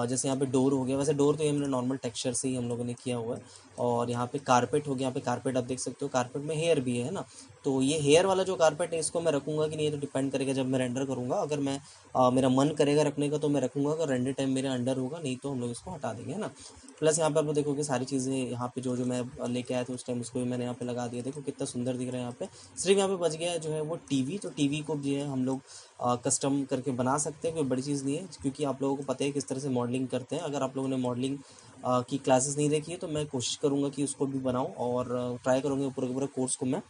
जैसे यहाँ पे डोर हो गया, वैसे डोर तो ये हमने नॉर्मल टेक्सचर से ही हम लोगों ने किया हुआ है। और यहाँ पे कारपेट हो गया, यहाँ पे कारपेट आप देख सकते हो, कारपेट में हेयर भी है ना। तो ये हेयर वाला जो कारपेट है इसको मैं रखूँगा कि नहीं, ये तो डिपेंड करेगा जब मैं रेंडर करूँगा। अगर मैं मेरा मन करेगा रखने का तो मैं रखूँगा, अगर रेंडर टाइम मेरे अंडर होगा, नहीं तो हम लोग इसको हटा देंगे, है ना। प्लस यहाँ पे आप लोग देखोगे सारी चीज़ें यहाँ पे जो मैं लेके आया था उस टाइम, उसको भी मैंने यहाँ पे लगा दिया। देखो कितना सुंदर दिख रहा है यहाँ पे। सिर्फ यहाँ पे बच गया है जो है वो टीवी। तो टीवी को जो है हम लोग कस्टम करके बना सकते हैं, कोई बड़ी चीज़ नहीं है, क्योंकि आप लोगों को पता है किस तरह से मॉडलिंग करते हैं। अगर आप लोगों ने मॉडलिंग की क्लासेस नहीं देखी है तो मैं कोशिश करूँगा कि उसको भी बनाऊँ, और ट्राई करूँगा पूरे के पूरे कोर्स को मैं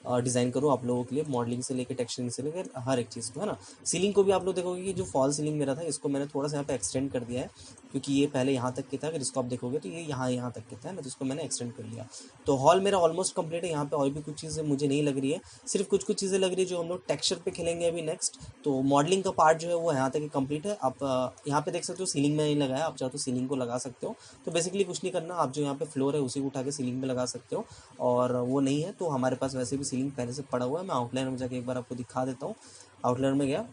डिज़ाइन करूँ आप लोगों के लिए, मॉडलिंग से लेकर टेक्सचरिंग से लेकर हर एक चीज़ को, है ना। सीलिंग को भी आप लोग देखोगे कि जो फॉल सीलिंग मेरा था इसको मैंने थोड़ा सा यहाँ पे एक्सटेंड कर दिया है, क्योंकि ये पहले यहाँ तक के था। अगर इसको आप देखोगे तो ये यहाँ तक के था ना, तो इसको मैंने एक्सटेंड कर लिया। तो हॉल मेरा ऑलमोस्ट कंप्लीट है। यहाँ पे और भी कुछ चीज़ें मुझे नहीं लग रही है, सिर्फ कुछ चीज़ें लग रही है जो हम लोग टेक्सचर पे खेलेंगे अभी नेक्स्ट। तो मॉडलिंग का पार्ट जो है वो यहाँ तक कंप्लीट है। आप यहाँ पे देख सकते हो सीलिंग में नहीं लगाया, आप चाहो तो सीलिंग को लगा सकते हो। तो बेसिकली कुछ नहीं करना, आप जो यहाँ पे फ्लोर है उसी को उठा के सीलिंग में लगा सकते हो। और वो नहीं है तो हमारे पास वैसे भी सीलिंग पहले से पड़ा हुआ है। मैं आउटलाइन में जाके एक बार आपको दिखा देता हूँ। आउटलाइन में गया,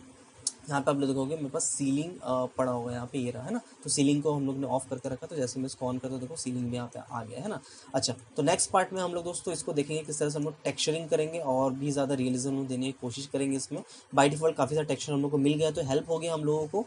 यहाँ पे आप लोग देखोगे मेरे पास सीलिंग पड़ा हुआ है, यहाँ पे ये रहा, है ना। तो सीलिंग को हम लोग ने ऑफ करके रखा, तो जैसे मैं इसको ऑन करता हूँ देखो सीलिंग भी यहाँ पे आ गया, है ना। अच्छा, तो नेक्स्ट पार्ट में हम लोग दोस्तों इसको देखेंगे किस तरह से हम लोग टेक्सचरिंग करेंगे और भी ज़्यादा रियलिज्म देने की कोशिश करेंगे इसमें। बाय डिफॉल्ट काफ़ी सारा टेक्सचर हम लोग को मिल गया, तो हेल्प हो गया हम लोगों को।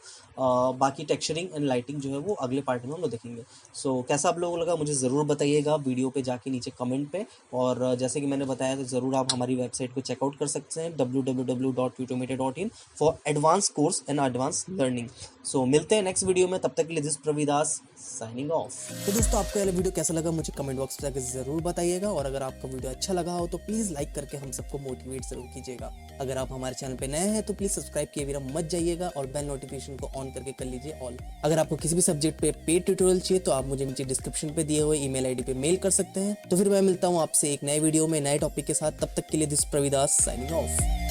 बाकी टेक्सचरिंग एंड लाइटिंग जो है वो अगले पार्ट में हम लोग देखेंगे। सो कैसा आप लोगों को लगा मुझे ज़रूर बताइएगा वीडियो पे जाके नीचे कमेंट पे। और जैसे कि मैंने बताया तो ज़रूर आप हमारी वेबसाइट को चेकआउट कर सकते हैं www.tutometer.in for advance course and advance learning. So मिलते हैं नेक्स्ट वीडियो में, तब तक के लिए दिस प्रवीदास साइनिंग ऑफ। तो दोस्तों आपको ये वीडियो कैसा लगा मुझे कमेंट बॉक्स में जाकर ज़रूर बताइएगा, और अगर आपका वीडियो अच्छा लगा हो तो प्लीज़ लाइक करके हम सबको मोटिवेट ज़रूर कीजिएगा। अगर आप हमारे चैनल पे नए हैं तो प्लीज़ सब्सक्राइब किए बिना मत जाइएगा, और बेल नोटिफिकेशन को ऑन करके कर लीजिए ऑल। अगर आपको किसी भी सब्जेक्ट पे पेड ट्यूटोरियल चाहिए तो आप मुझे नीचे डिस्क्रिप्शन पे दिए हुए ईमेल आईडी पे मेल कर सकते हैं। तो फिर मैं मिलता हूँ आपसे एक नए वीडियो में नए टॉपिक के साथ, तब तक के लिए दिस प्रवीदास साइनिंग ऑफ।